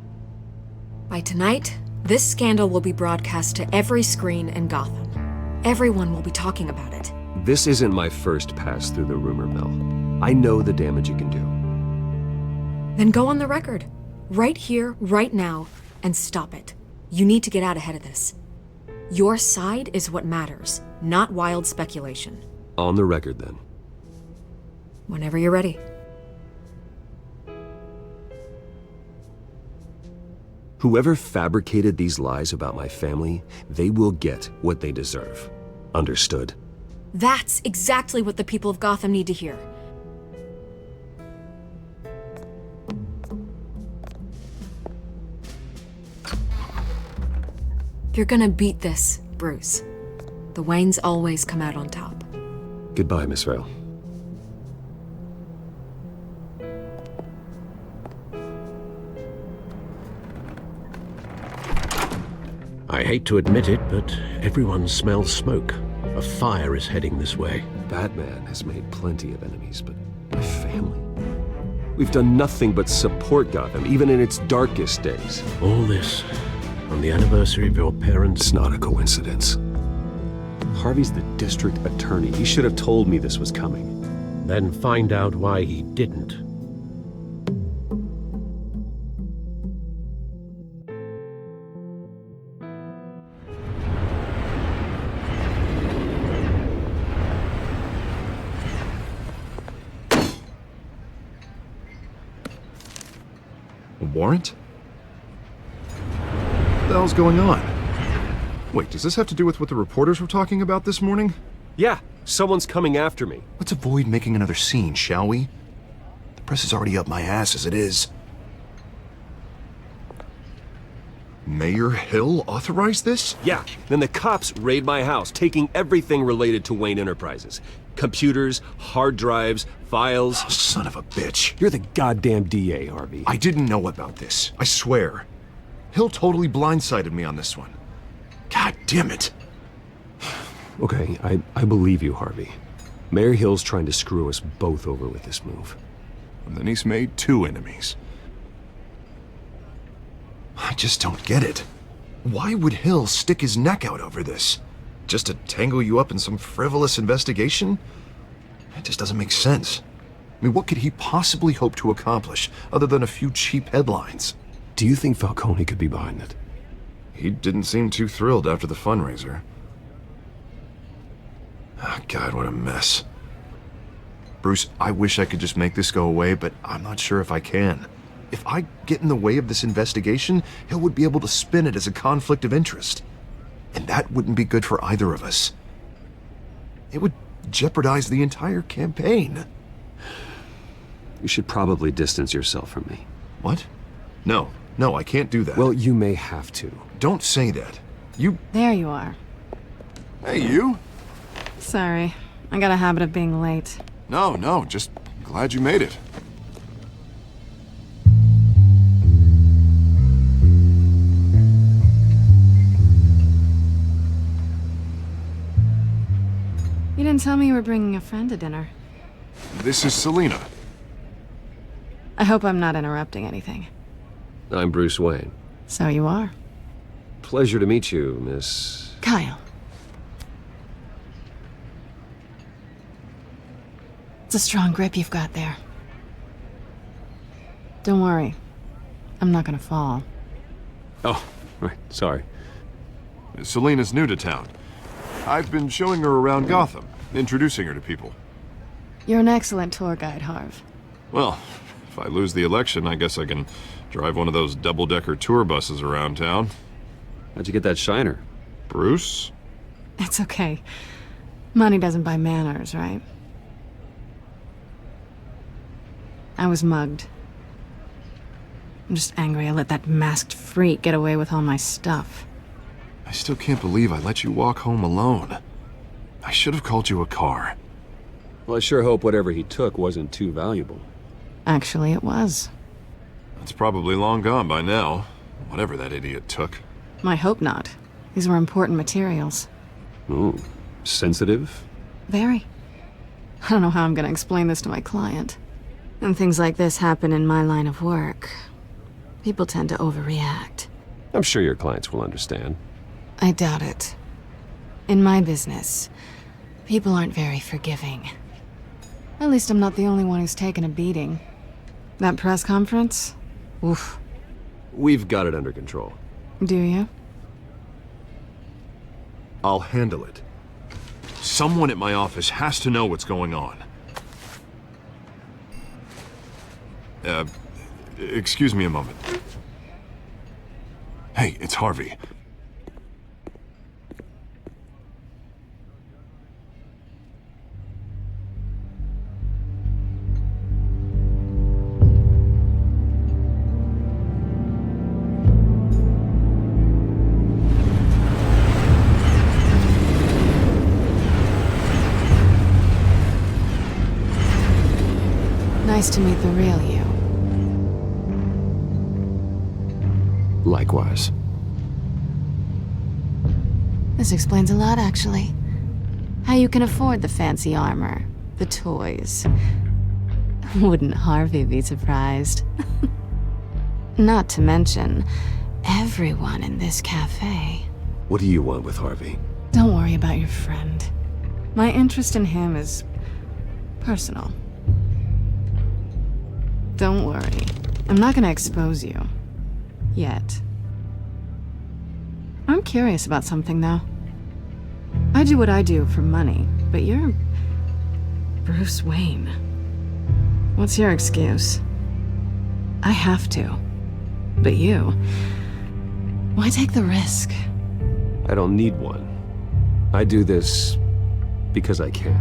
By tonight, this scandal will be broadcast to every screen in Gotham. Everyone will be talking about it. This isn't my first pass through the rumor mill. I know the damage it can do. Then go on the record. Right here, right now, and stop it. You need to get out ahead of this. Your side is what matters, not wild speculation. On the record, then. Whenever you're ready. Whoever fabricated these lies about my family, they will get what they deserve. Understood? That's exactly what the people of Gotham need to hear. You're gonna beat this, Bruce. The Waynes always come out on top. Goodbye, Miss Vale. I hate to admit it, but everyone smells smoke. A fire is heading this way. Batman has made plenty of enemies, but my family? We've done nothing but support Gotham, even in its darkest days. All this on the anniversary of your parents'... It's not a coincidence. Harvey's the district attorney. He should have told me this was coming. Then find out why he didn't. A warrant? What the hell's going on? Wait, does this have to do with what the reporters were talking about this morning? Yeah, someone's coming after me. Let's avoid making another scene, shall we? The press is already up my ass as it is. Mayor Hill authorized this? Yeah, then the cops raid my house, taking everything related to Wayne Enterprises. Computers, hard drives, files. Oh, son of a bitch. You're the goddamn DA, Harvey. I didn't know about this. I swear. Hill totally blindsided me on this one. God damn it. Okay, I believe you, Harvey. Mayor Hill's trying to screw us both over with this move. And then he's made two enemies. I just don't get it. Why would Hill stick his neck out over this? Just to tangle you up in some frivolous investigation? It just doesn't make sense. I mean, what could he possibly hope to accomplish other than a few cheap headlines? Do you think Falcone could be behind it? He didn't seem too thrilled after the fundraiser. Oh, God, what a mess. Bruce, I wish I could just make this go away, but I'm not sure if I can. If I get in the way of this investigation, Hill would be able to spin it as a conflict of interest. And that wouldn't be good for either of us. It would jeopardize the entire campaign. You should probably distance yourself from me. What? No, I can't do that. Well, you may have to. Don't say that. You... There you are. Hey, you? Sorry. I got a habit of being late. No, just glad you made it. You didn't tell me you were bringing a friend to dinner. This is Selena. I hope I'm not interrupting anything. I'm Bruce Wayne. So you are. Pleasure to meet you, Miss... Kyle. It's a strong grip you've got there. Don't worry. I'm not gonna fall. Oh, right, sorry. Selena's new to town. I've been showing her around Gotham, introducing her to people. You're an excellent tour guide, Harv. Well, if I lose the election, I guess I can drive one of those double-decker tour buses around town. How'd you get that shiner? Bruce? It's okay. Money doesn't buy manners, right? I was mugged. I'm just angry I let that masked freak get away with all my stuff. I still can't believe I let you walk home alone. I should have called you a car. Well, I sure hope whatever he took wasn't too valuable. Actually, it was. It's probably long gone by now, whatever that idiot took. I hope not. These were important materials. Ooh, sensitive? Very. I don't know how I'm gonna explain this to my client. When things like this happen in my line of work, people tend to overreact. I'm sure your clients will understand. I doubt it. In my business, people aren't very forgiving. At least I'm not the only one who's taken a beating. That press conference? Oof. We've got it under control. Do you? I'll handle it. Someone at my office has to know what's going on. Excuse me a moment. Hey, it's Harvey. Nice to meet the real you. Likewise. This explains a lot, actually. How you can afford the fancy armor, the toys. Wouldn't Harvey be surprised? Not to mention, everyone in this cafe. What do you want with Harvey? Don't worry about your friend. My interest in him is personal. Don't worry. I'm not gonna expose you. Yet. I'm curious about something, though. I do what I do for money, but you're... Bruce Wayne. What's your excuse? I have to. But you... Why take the risk? I don't need one. I do this because I can.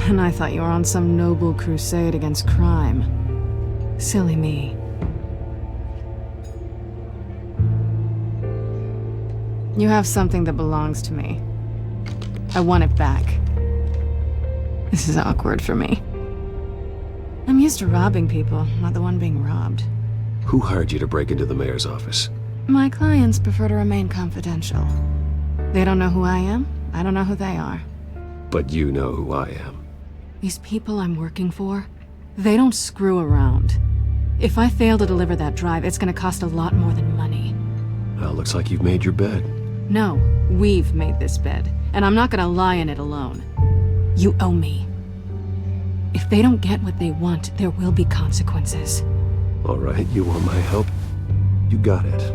And I thought you were on some noble crusade against crime. Silly me. You have something that belongs to me. I want it back. This is awkward for me. I'm used to robbing people, not the one being robbed. Who hired you to break into the mayor's office? My clients prefer to remain confidential. They don't know who I am, I don't know who they are. But you know who I am. These people I'm working for, they don't screw around. If I fail to deliver that drive, it's gonna cost a lot more than money. Well, looks like you've made your bed. No, we've made this bed, and I'm not gonna lie in it alone. You owe me. If they don't get what they want, there will be consequences. All right, you want my help? You got it.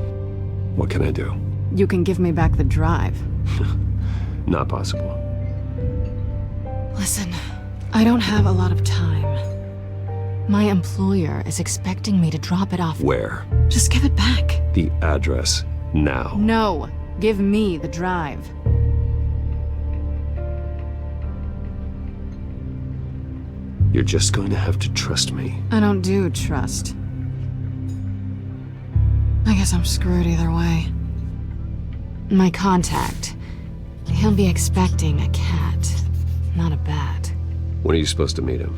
What can I do? You can give me back the drive. Not possible. Listen, I don't have a lot of time. My employer is expecting me to drop it off. Where? Just give it back. The address, now. No, give me the drive. You're just going to have to trust me. I don't do trust. I guess I'm screwed either way. My contact, he'll be expecting a cat, not a bat. When are you supposed to meet him?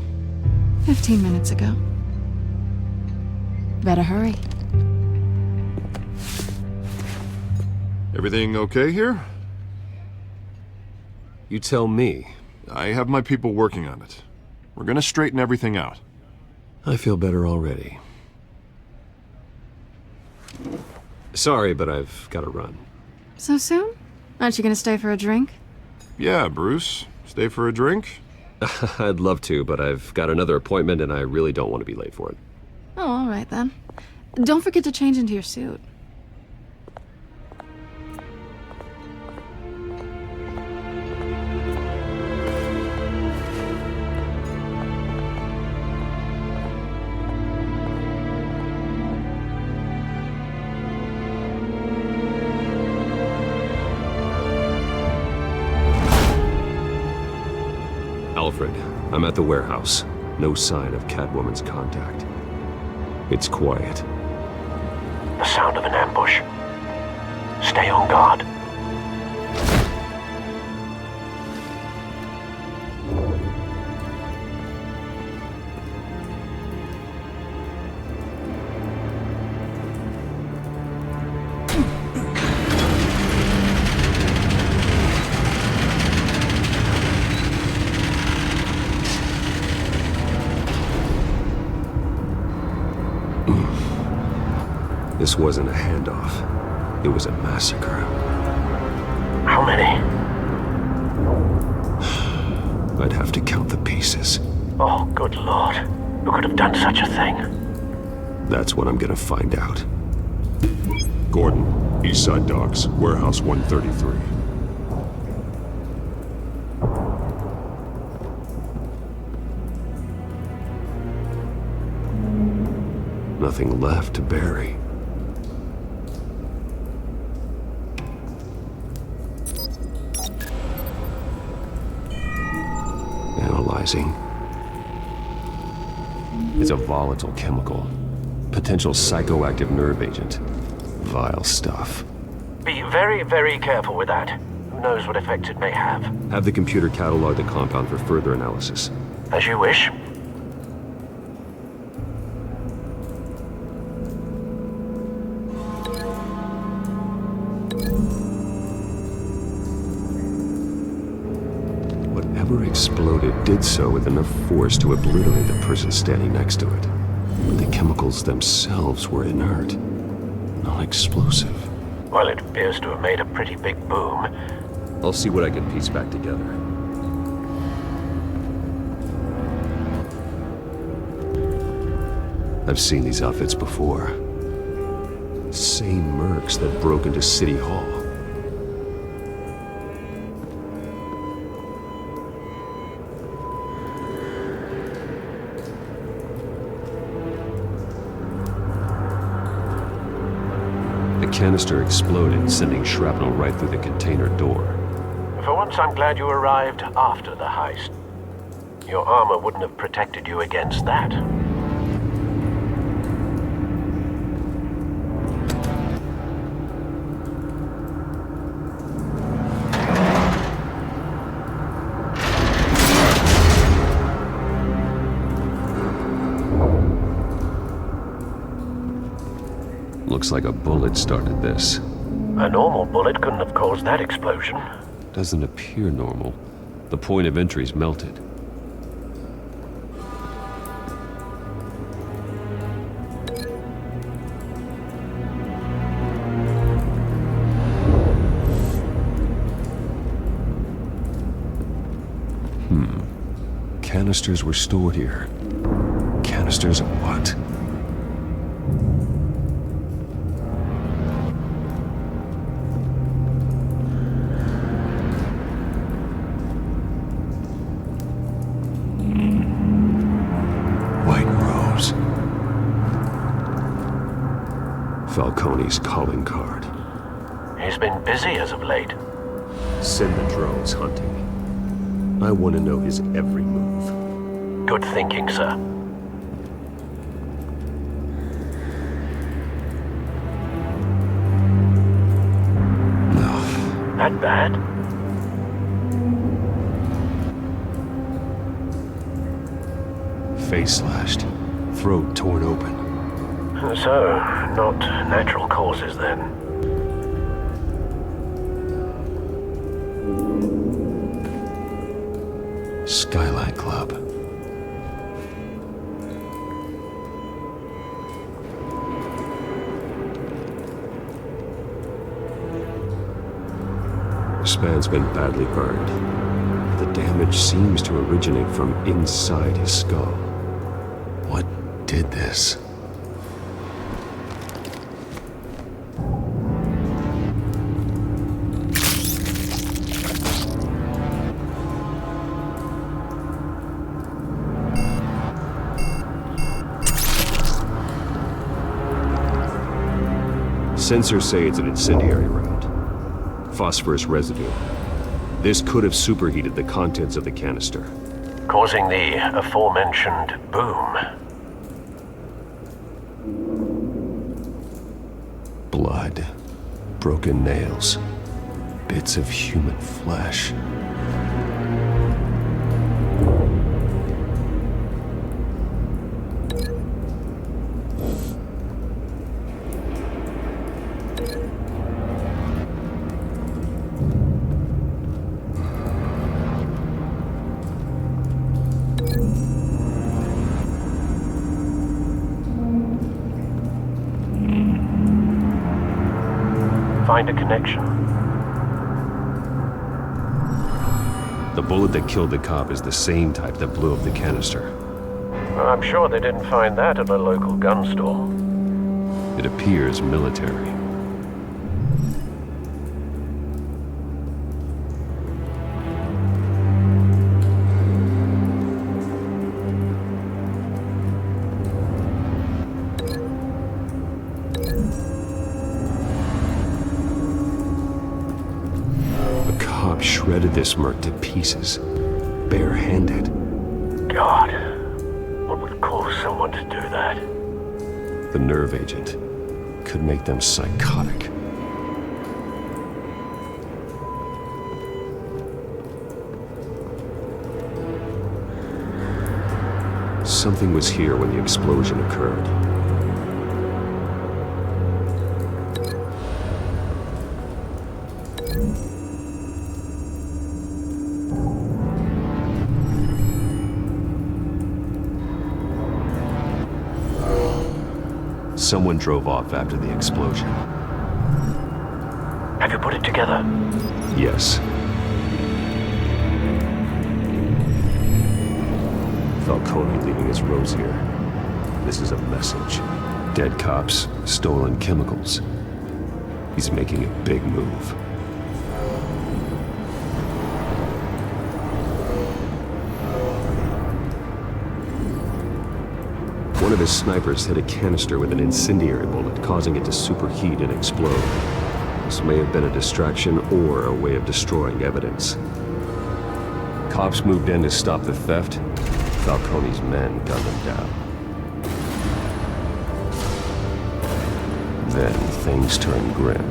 15 minutes ago. Better hurry. Everything okay here? You tell me. I have my people working on it. We're gonna straighten everything out. I feel better already. Sorry, but I've got to run. So soon? Aren't you gonna stay for a drink? Yeah, Bruce. Stay for a drink? I'd love to, but I've got another appointment and I really don't want to be late for it. Oh, all right then. Don't forget to change into your suit. Alfred, I'm at the warehouse. No sign of Catwoman's contact. It's quiet. The sound of an ambush. Stay on guard. This wasn't a handoff. It was a massacre. How many? I'd have to count the pieces. Oh, good lord. Who could have done such a thing? That's what I'm gonna find out. Gordon, Eastside Docks, Warehouse 133. Nothing left to bury. Analyzing. It's a volatile chemical. Potential psychoactive nerve agent. Vile stuff. Be very, very careful with that. Who knows what effects it may have. Have the computer catalog the compound for further analysis. As you wish. Whatever exploded did so with enough force to obliterate the person standing next to it. But the chemicals themselves were inert, non-explosive. Well, it appears to have made a pretty big boom. I'll see what I can piece back together. I've seen these outfits before. Same mercs that broke into City Hall. The canister exploded, sending shrapnel right through the container door. For once, I'm glad you arrived after the heist. Your armor wouldn't have protected you against that. Looks like a bullet started this. A normal bullet couldn't have caused that explosion. Doesn't appear normal. The point of entry's melted. Canisters were stored here. Canisters of what? Falcone's calling card. He's been busy as of late. Send the drones hunting. I want to know his every move. Good thinking, sir. No. That bad? Face slashed. Throat torn open. So, not natural causes then. Skyline Club. wingspan's been badly burned. The damage seems to originate from inside his skull. What did this? Sensors say it's an incendiary round. Phosphorus residue. This could have superheated the contents of the canister, causing the aforementioned boom. Blood, broken nails, bits of human flesh. Find a connection. The bullet that killed the cop is the same type that blew up the canister. I'm sure they didn't find that at a local gun store. It appears military. Shredded this merc to pieces, bare-handed. God, what would cause someone to do that? The nerve agent could make them psychotic. Something was here when the explosion occurred. Someone drove off after the explosion. Have you put it together? Yes. Falcone leaving his rose here. This is a message. Dead cops, stolen chemicals. He's making a big move. One of his snipers hit a canister with an incendiary bullet, causing it to superheat and explode. This may have been a distraction or a way of destroying evidence. Cops moved in to stop the theft. Falcone's men gunned them down. Then things turned grim.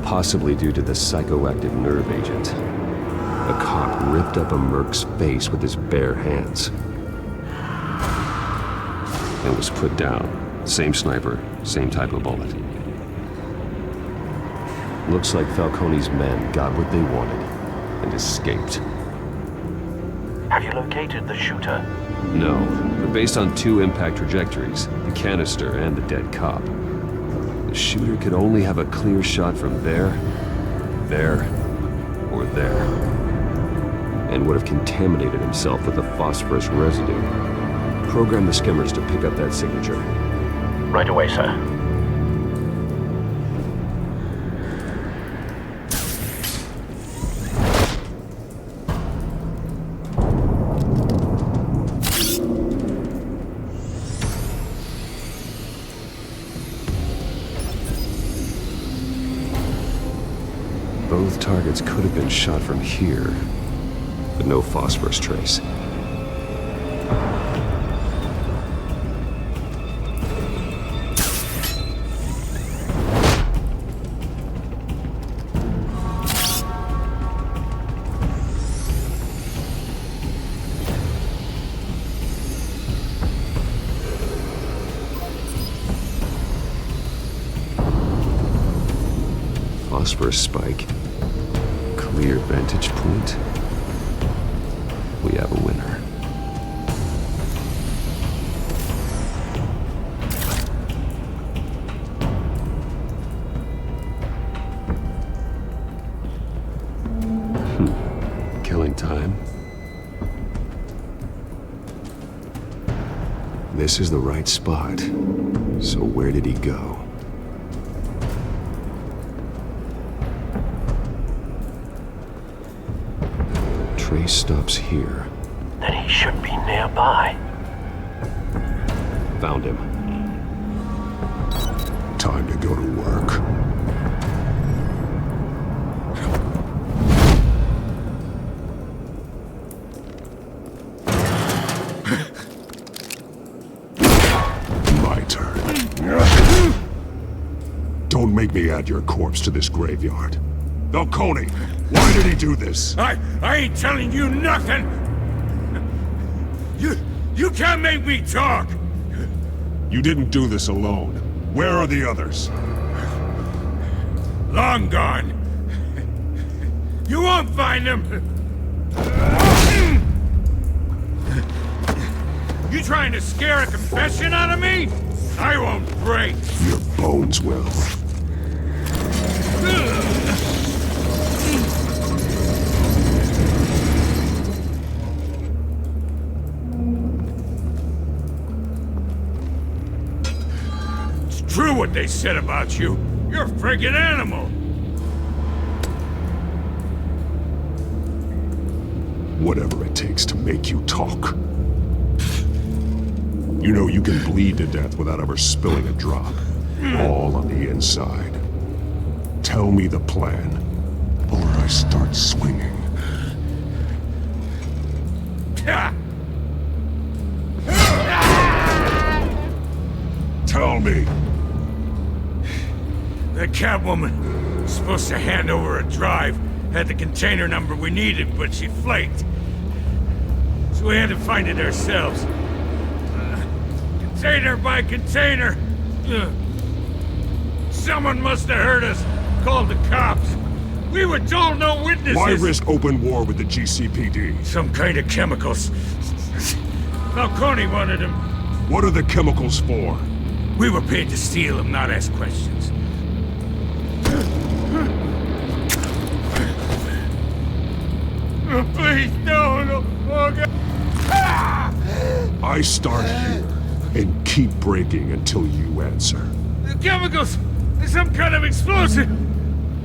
Possibly due to the psychoactive nerve agent. A cop ripped up a merc's face with his bare hands. And was put down. Same sniper, same type of bullet. Looks like Falcone's men got what they wanted and escaped. Have you located the shooter? No, but based on two impact trajectories, the canister and the dead cop, the shooter could only have a clear shot from there, or there, and would have contaminated himself with the phosphorus residue. Program the skimmers to pick up that signature. Right away, sir. Both targets could have been shot from here, but no phosphorus trace. Phosphorus spike. Clear vantage point. We have a winner. This is the right spot. So where did he go? Trace stops here. Then he should be nearby. Found him. Time to go to work. My turn. Don't make me add your corpse to this graveyard. Falcone, why did he do this? I ain't telling you nothing! You can't make me talk! You didn't do this alone. Where are the others? Long gone. You won't find them! You trying to scare a confession out of me? I won't break! Your bones will. True what they said about you. You're a friggin' animal. Whatever it takes to make you talk. You know you can bleed to death without ever spilling a drop. All on the inside. Tell me the plan, or I start swinging. Tell me. The Catwoman was supposed to hand over a drive. Had the container number we needed, but she flaked. So we had to find it ourselves. Container by container. Someone must have heard us. Called the cops. We were told no witnesses. Why risk open war with the GCPD? Some kind of chemicals. Falcone wanted them. What are the chemicals for? We were paid to steal them, not ask questions. Please, no. Oh, God. I start here and keep breaking until you answer. The chemicals! Some kind of explosive!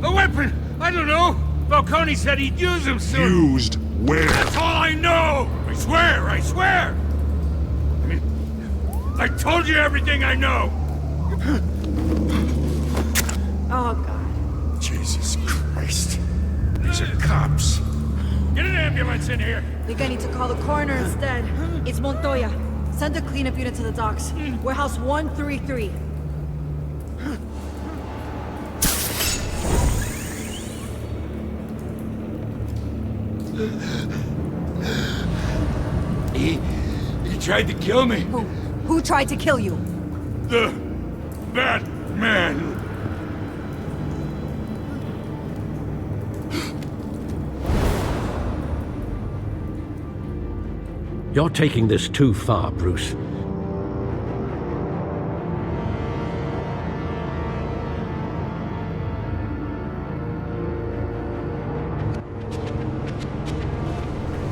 A weapon! I don't know! Falcone said he'd use them soon! Used where? That's all I know! I swear! I told you everything I know! Oh, God. Jesus Christ. These are cops. Get an ambulance in here! Think I need to call the coroner instead. It's Montoya. Send a cleanup unit to the docks. Warehouse 133. He tried to kill me. Who tried to kill you? That man. You're taking this too far, Bruce.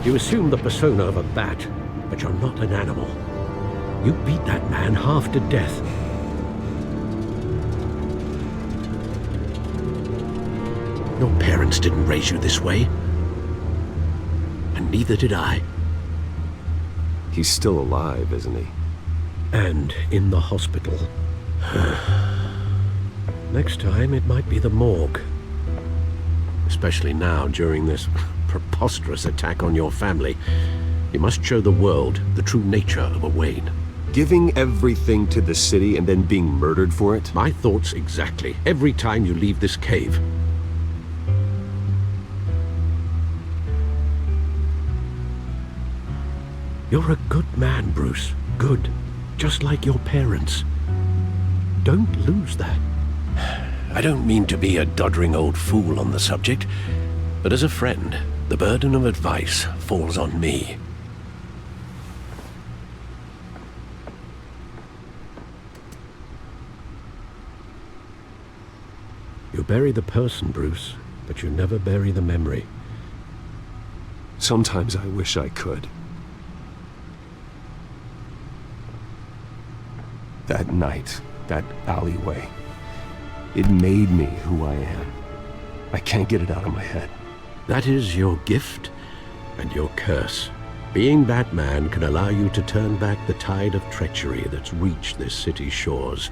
You assume the persona of a bat, but you're not an animal. You beat that man half to death. Your parents didn't raise you this way. And neither did I. He's still alive, isn't he? And in the hospital. Next time, it might be the morgue. Especially now, during this preposterous attack on your family. You must show the world the true nature of a Wayne. Giving everything to the city and then being murdered for it? My thoughts exactly. Every time you leave this cave. You're a good man, Bruce. Good. Just like your parents. Don't lose that. I don't mean to be a doddering old fool on the subject, but as a friend, the burden of advice falls on me. You bury the person, Bruce, but you never bury the memory. Sometimes I wish I could. That night, that alleyway, it made me who I am. I can't get it out of my head. That is your gift and your curse. Being Batman can allow you to turn back the tide of treachery that's reached this city's shores,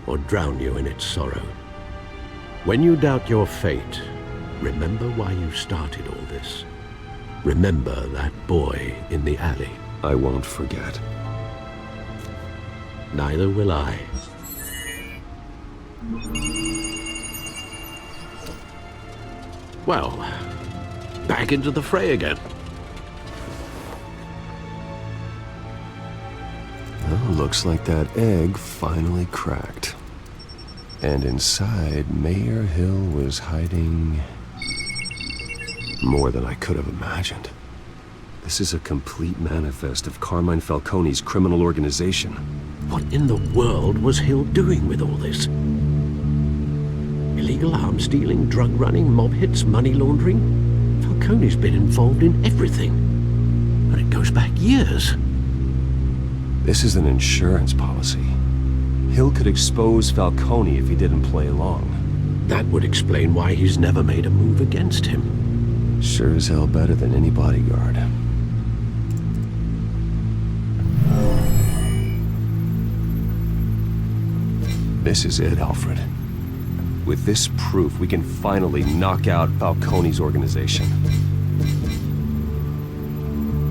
or drown you in its sorrow. When you doubt your fate, remember why you started all this. Remember that boy in the alley. I won't forget. Neither will I. Well, back into the fray again. Well, looks like that egg finally cracked. And inside, Mayor Hill was hiding more than I could have imagined. This is a complete manifest of Carmine Falcone's criminal organization. What in the world was Hill doing with all this? Illegal arms dealing, drug running, mob hits, money laundering? Falcone's been involved in everything. And it goes back years. This is an insurance policy. Hill could expose Falcone if he didn't play along. That would explain why he's never made a move against him. Sure as hell better than any bodyguard. This is it, Alfred. With this proof, we can finally knock out Falcone's organization.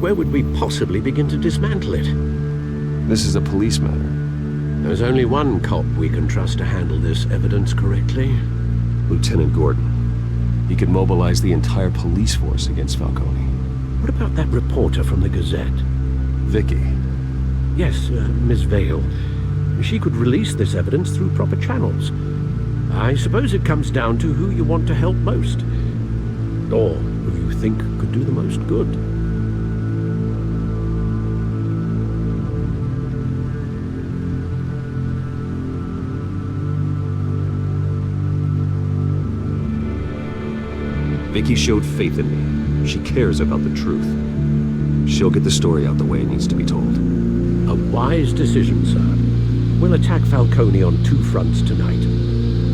Where would we possibly begin to dismantle it? This is a police matter. There's only one cop we can trust to handle this evidence correctly. Lieutenant Gordon. He could mobilize the entire police force against Falcone. What about that reporter from the Gazette? Vicky. Yes, Miss Vale. She could release this evidence through proper channels. I suppose it comes down to who you want to help most. Or who you think could do the most good. Vicky showed faith in me. She cares about the truth. She'll get the story out the way it needs to be told. A wise decision, sir. We'll attack Falcone on two fronts tonight.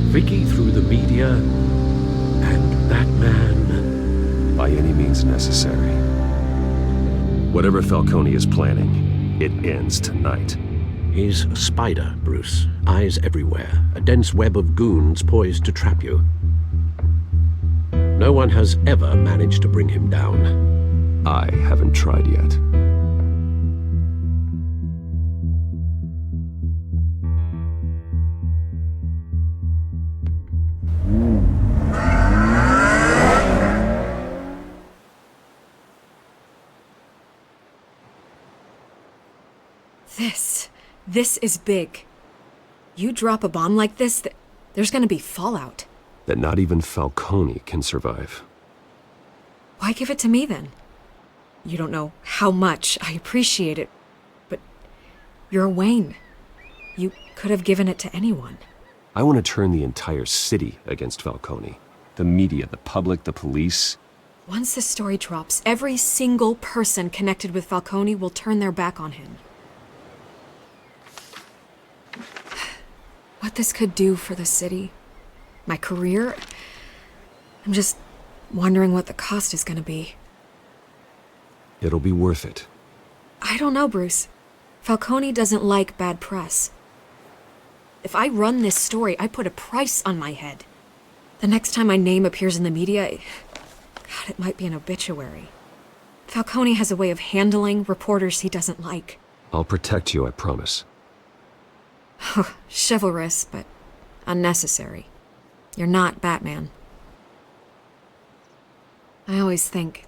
Vicky through the media, and Batman... by any means necessary. Whatever Falcone is planning, it ends tonight. He's a spider, Bruce. Eyes everywhere. A dense web of goons poised to trap you. No one has ever managed to bring him down. I haven't tried yet. This is big. You drop a bomb like this, there's gonna be fallout. That not even Falcone can survive. Why give it to me then? You don't know how much I appreciate it, but you're Wayne. You could have given it to anyone. I want to turn the entire city against Falcone. The media, the public, the police. Once the story drops, every single person connected with Falcone will turn their back on him. What this could do for the city, my career, I'm just wondering what the cost is gonna be. It'll be worth it. I don't know, Bruce. Falcone doesn't like bad press. If I run this story, I put a price on my head. The next time my name appears in the media, God, it might be an obituary. Falcone has a way of handling reporters he doesn't like. I'll protect you, I promise. Chivalrous, but unnecessary. You're not Batman. I always think,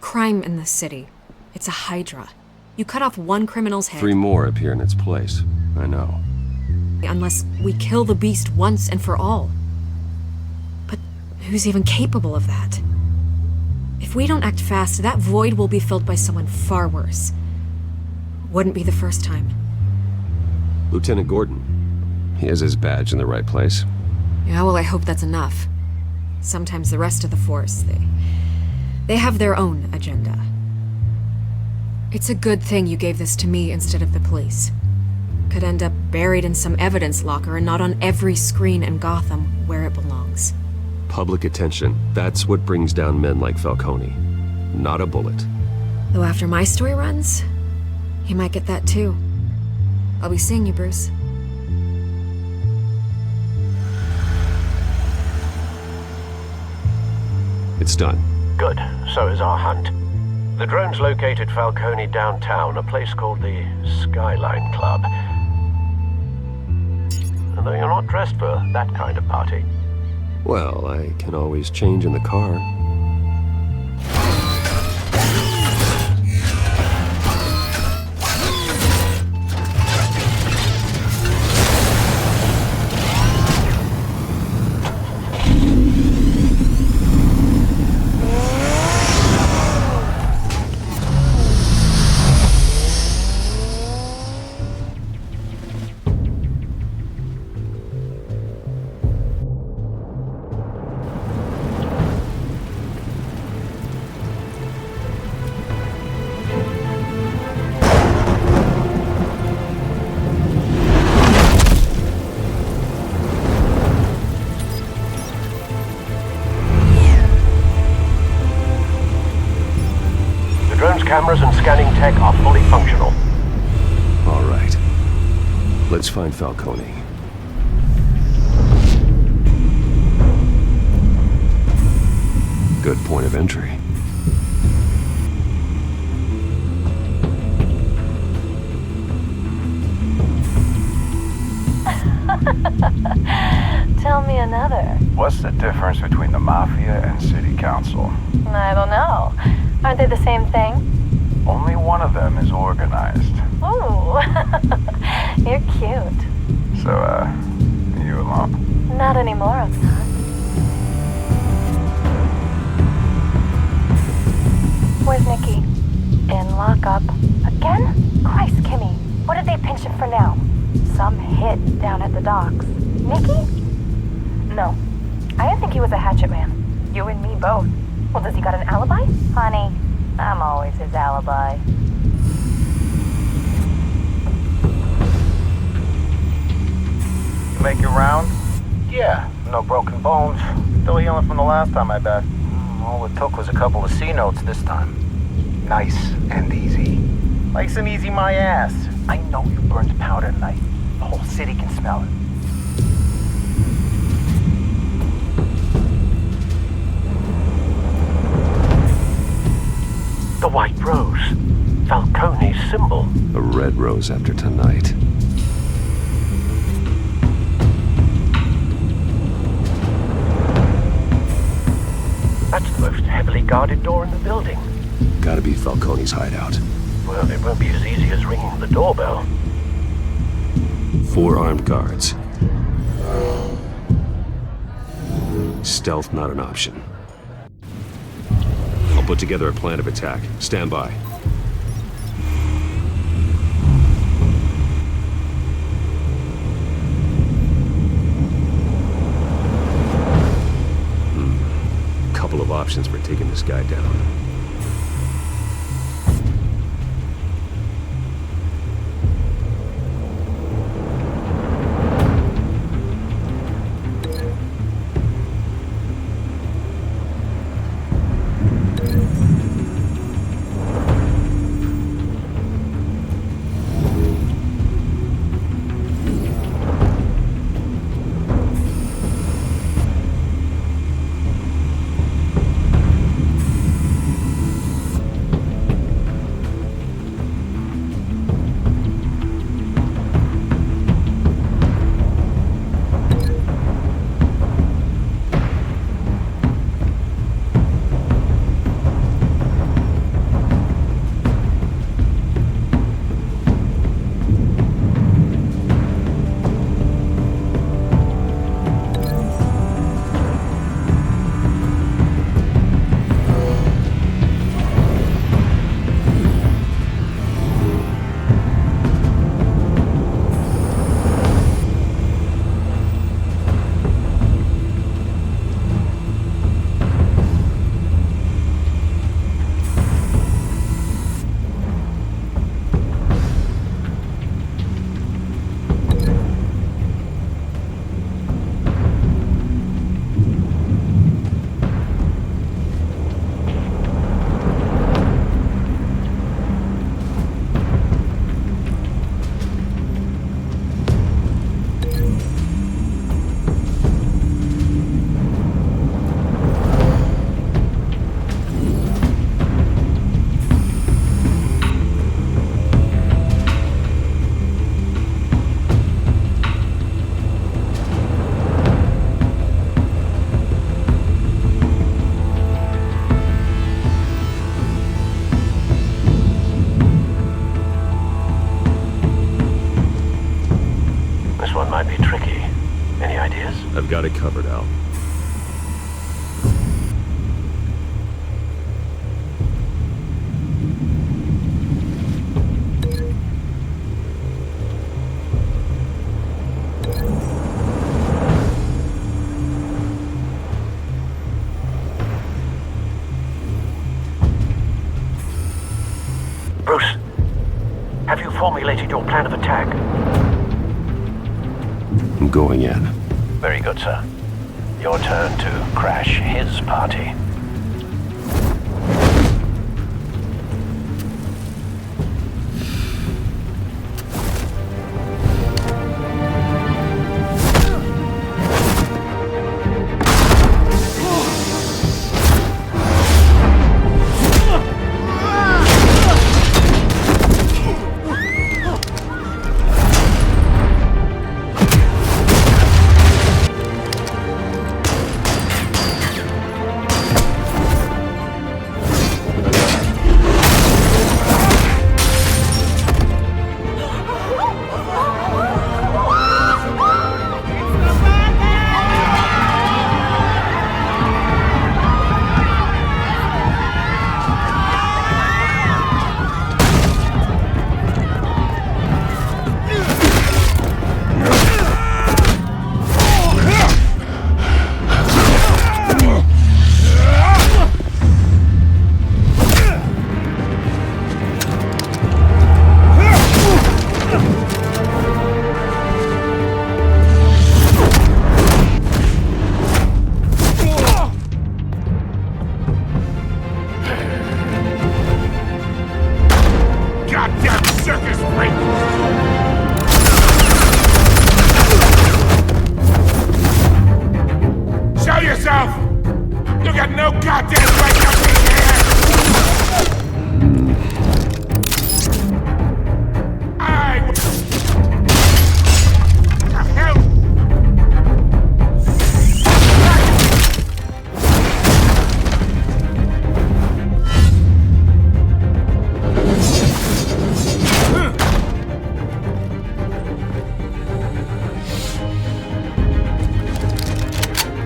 crime in the city, it's a hydra. You cut off one criminal's head. 3 more appear in its place. I know. Unless we kill the beast once and for all. But who's even capable of that? If we don't act fast, that void will be filled by someone far worse. Wouldn't be the first time. Lieutenant Gordon. He has his badge in the right place. Yeah, well, I hope that's enough. Sometimes the rest of the force, they have their own agenda. It's a good thing you gave this to me instead of the police. Could end up buried in some evidence locker and not on every screen in Gotham where it belongs. Public attention. That's what brings down men like Falcone. Not a bullet. Though after my story runs, he might get that too. I'll be seeing you, Bruce. It's done. Good. So is our hunt. The drone's located Falcone downtown, a place called the Skyline Club. Although you're not dressed for that kind of party. Well, I can always change in the car. Cameras and scanning tech are fully functional. All right. Let's find Falcone. Good point of entry. Tell me another. What's the difference between the Mafia and City Council? I don't know. Aren't they the same thing? Only one of them is organized. Ooh, you're cute. So, you alone? Not anymore, I'm not. Where's Nikki? In lockup. Again? Christ, Kimmy. What did they pinch him for now? Some hit down at the docks. Nikki? No. I didn't think he was a hatchet man. You and me both. Well, does he got an alibi? Honey, I'm always his alibi. You make your round? Yeah, no broken bones. Still healing from the last time, I bet. All it took was a couple of C notes this time. Nice and easy. Nice and easy my ass. I know you burned powder tonight. The whole city can smell it. The white rose. Falcone's symbol. A red rose after tonight. That's the most heavily guarded door in the building. Gotta be Falcone's hideout. Well, it won't be as easy as ringing the doorbell. 4 armed guards. Stealth not an option. I'll put together a plan of attack. Stand by. Couple of options for taking this guy down. got it covered, Al. Bruce, have you formulated your plan of attack? I'm going in. Very good, sir. Your turn to crash his party.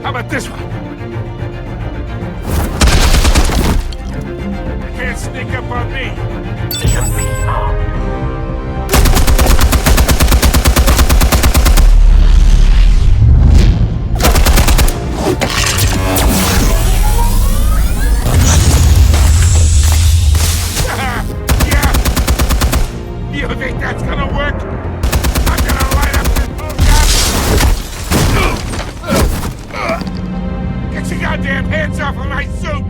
How about this one? You can't sneak up on me. Mission B armed. You think that's gonna work? I'm gonna light up this bullgap! Get your goddamn hands off of my suit!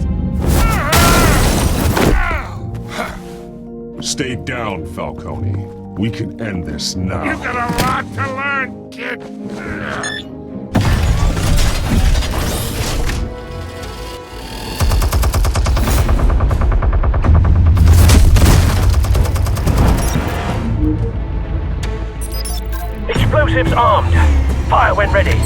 Stay down, Falcone. We can end this now. You've got a lot to learn, kid! Explosives armed. Fire when ready.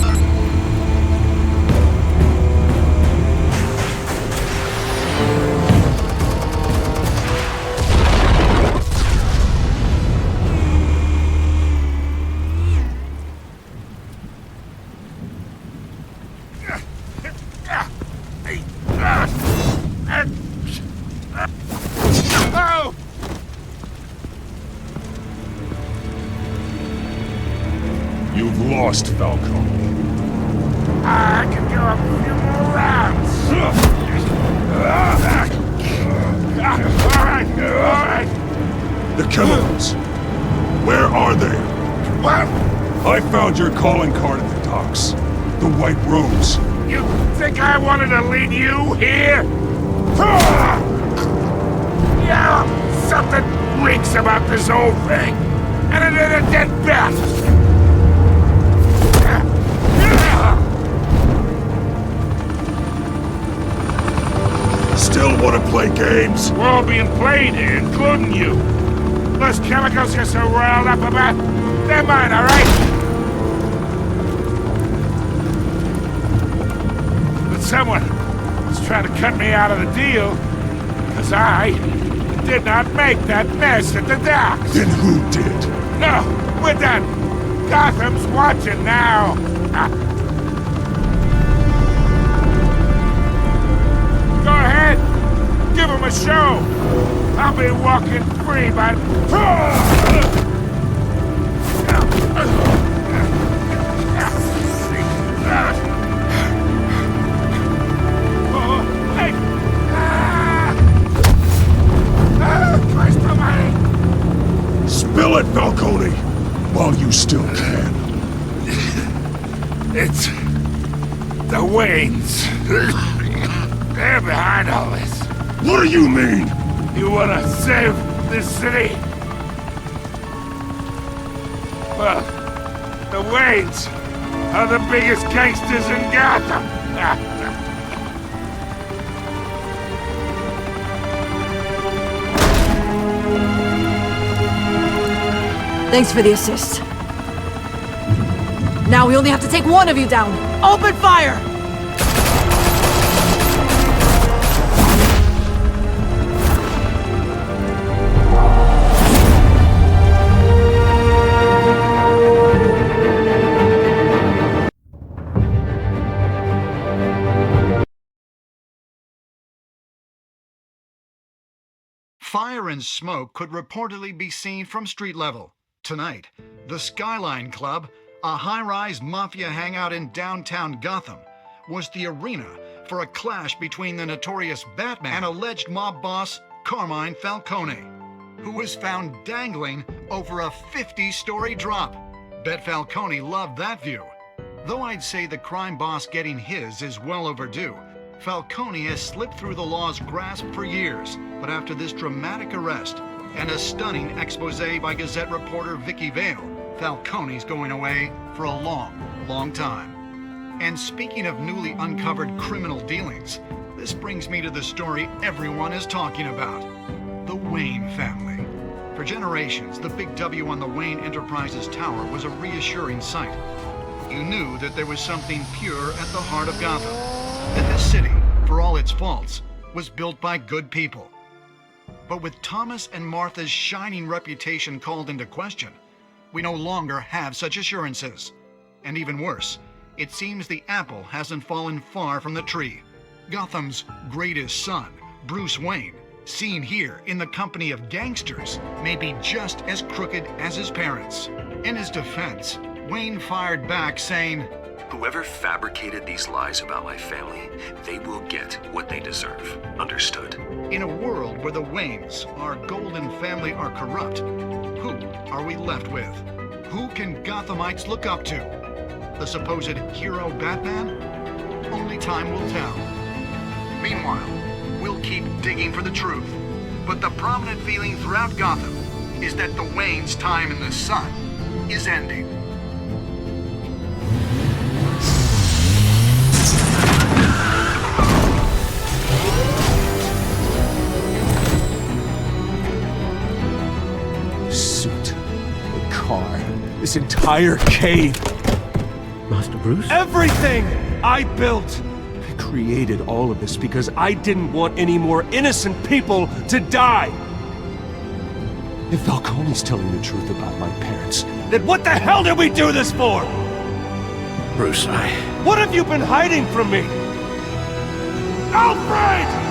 You've lost, Falcone. I can go a few more rounds. All right. The chemicals. Where are they? What? I found your calling card at the docks. The White Rose. You think I wanted to lead you here? Yeah, something reeks about this whole thing. And it ain't a dead bat. Still want to play games? We're all being played here, including you. Those chemicals you're so riled up about, they're mine, all right? But someone is trying to cut me out of the deal, because I did not make that mess at the docks. Then who did? No, we're done. Gotham's watching now. give him a show! I'll be walking free, but... Spill it, Falcone! While you still can. It's... the Waynes. They're behind all this. What do you mean? You wanna save this city? Well, the Waynes are the biggest gangsters in Gotham. Thanks for the assist. Now we only have to take one of you down. Open fire! Fire and smoke could reportedly be seen from street level. Tonight, the Skyline Club, a high-rise mafia hangout in downtown Gotham, was the arena for a clash between the notorious Batman and alleged mob boss Carmine Falcone, who was found dangling over a 50-story drop. Bet Falcone loved that view. Though I'd say the crime boss getting his is well overdue, Falcone has slipped through the law's grasp for years, but after this dramatic arrest and a stunning expose by Gazette reporter Vicky Vale, Falcone's going away for a long, long time. And speaking of newly uncovered criminal dealings, this brings me to the story everyone is talking about: the Wayne family. For generations, the big W on the Wayne Enterprises Tower was a reassuring sight. You knew that there was something pure at the heart of Gotham, that this city, for all its faults, was built by good people. But with Thomas and Martha's shining reputation called into question, we no longer have such assurances. And even worse, it seems the apple hasn't fallen far from the tree. Gotham's greatest son, Bruce Wayne, seen here in the company of gangsters, may be just as crooked as his parents. In his defense, Wayne fired back saying, "Whoever fabricated these lies about my family, they will get what they deserve. Understood?" In a world where the Waynes, our golden family, are corrupt, who are we left with? Who can Gothamites look up to? The supposed hero Batman? Only time will tell. Meanwhile, we'll keep digging for the truth. But the prominent feeling throughout Gotham is that the Waynes' time in the sun is ending. This entire cave. Master Bruce? Everything I built! I created all of this because I didn't want any more innocent people to die! If Falcone's telling the truth about my parents, then what the hell did we do this for? Bruce, What have you been hiding from me? Alfred!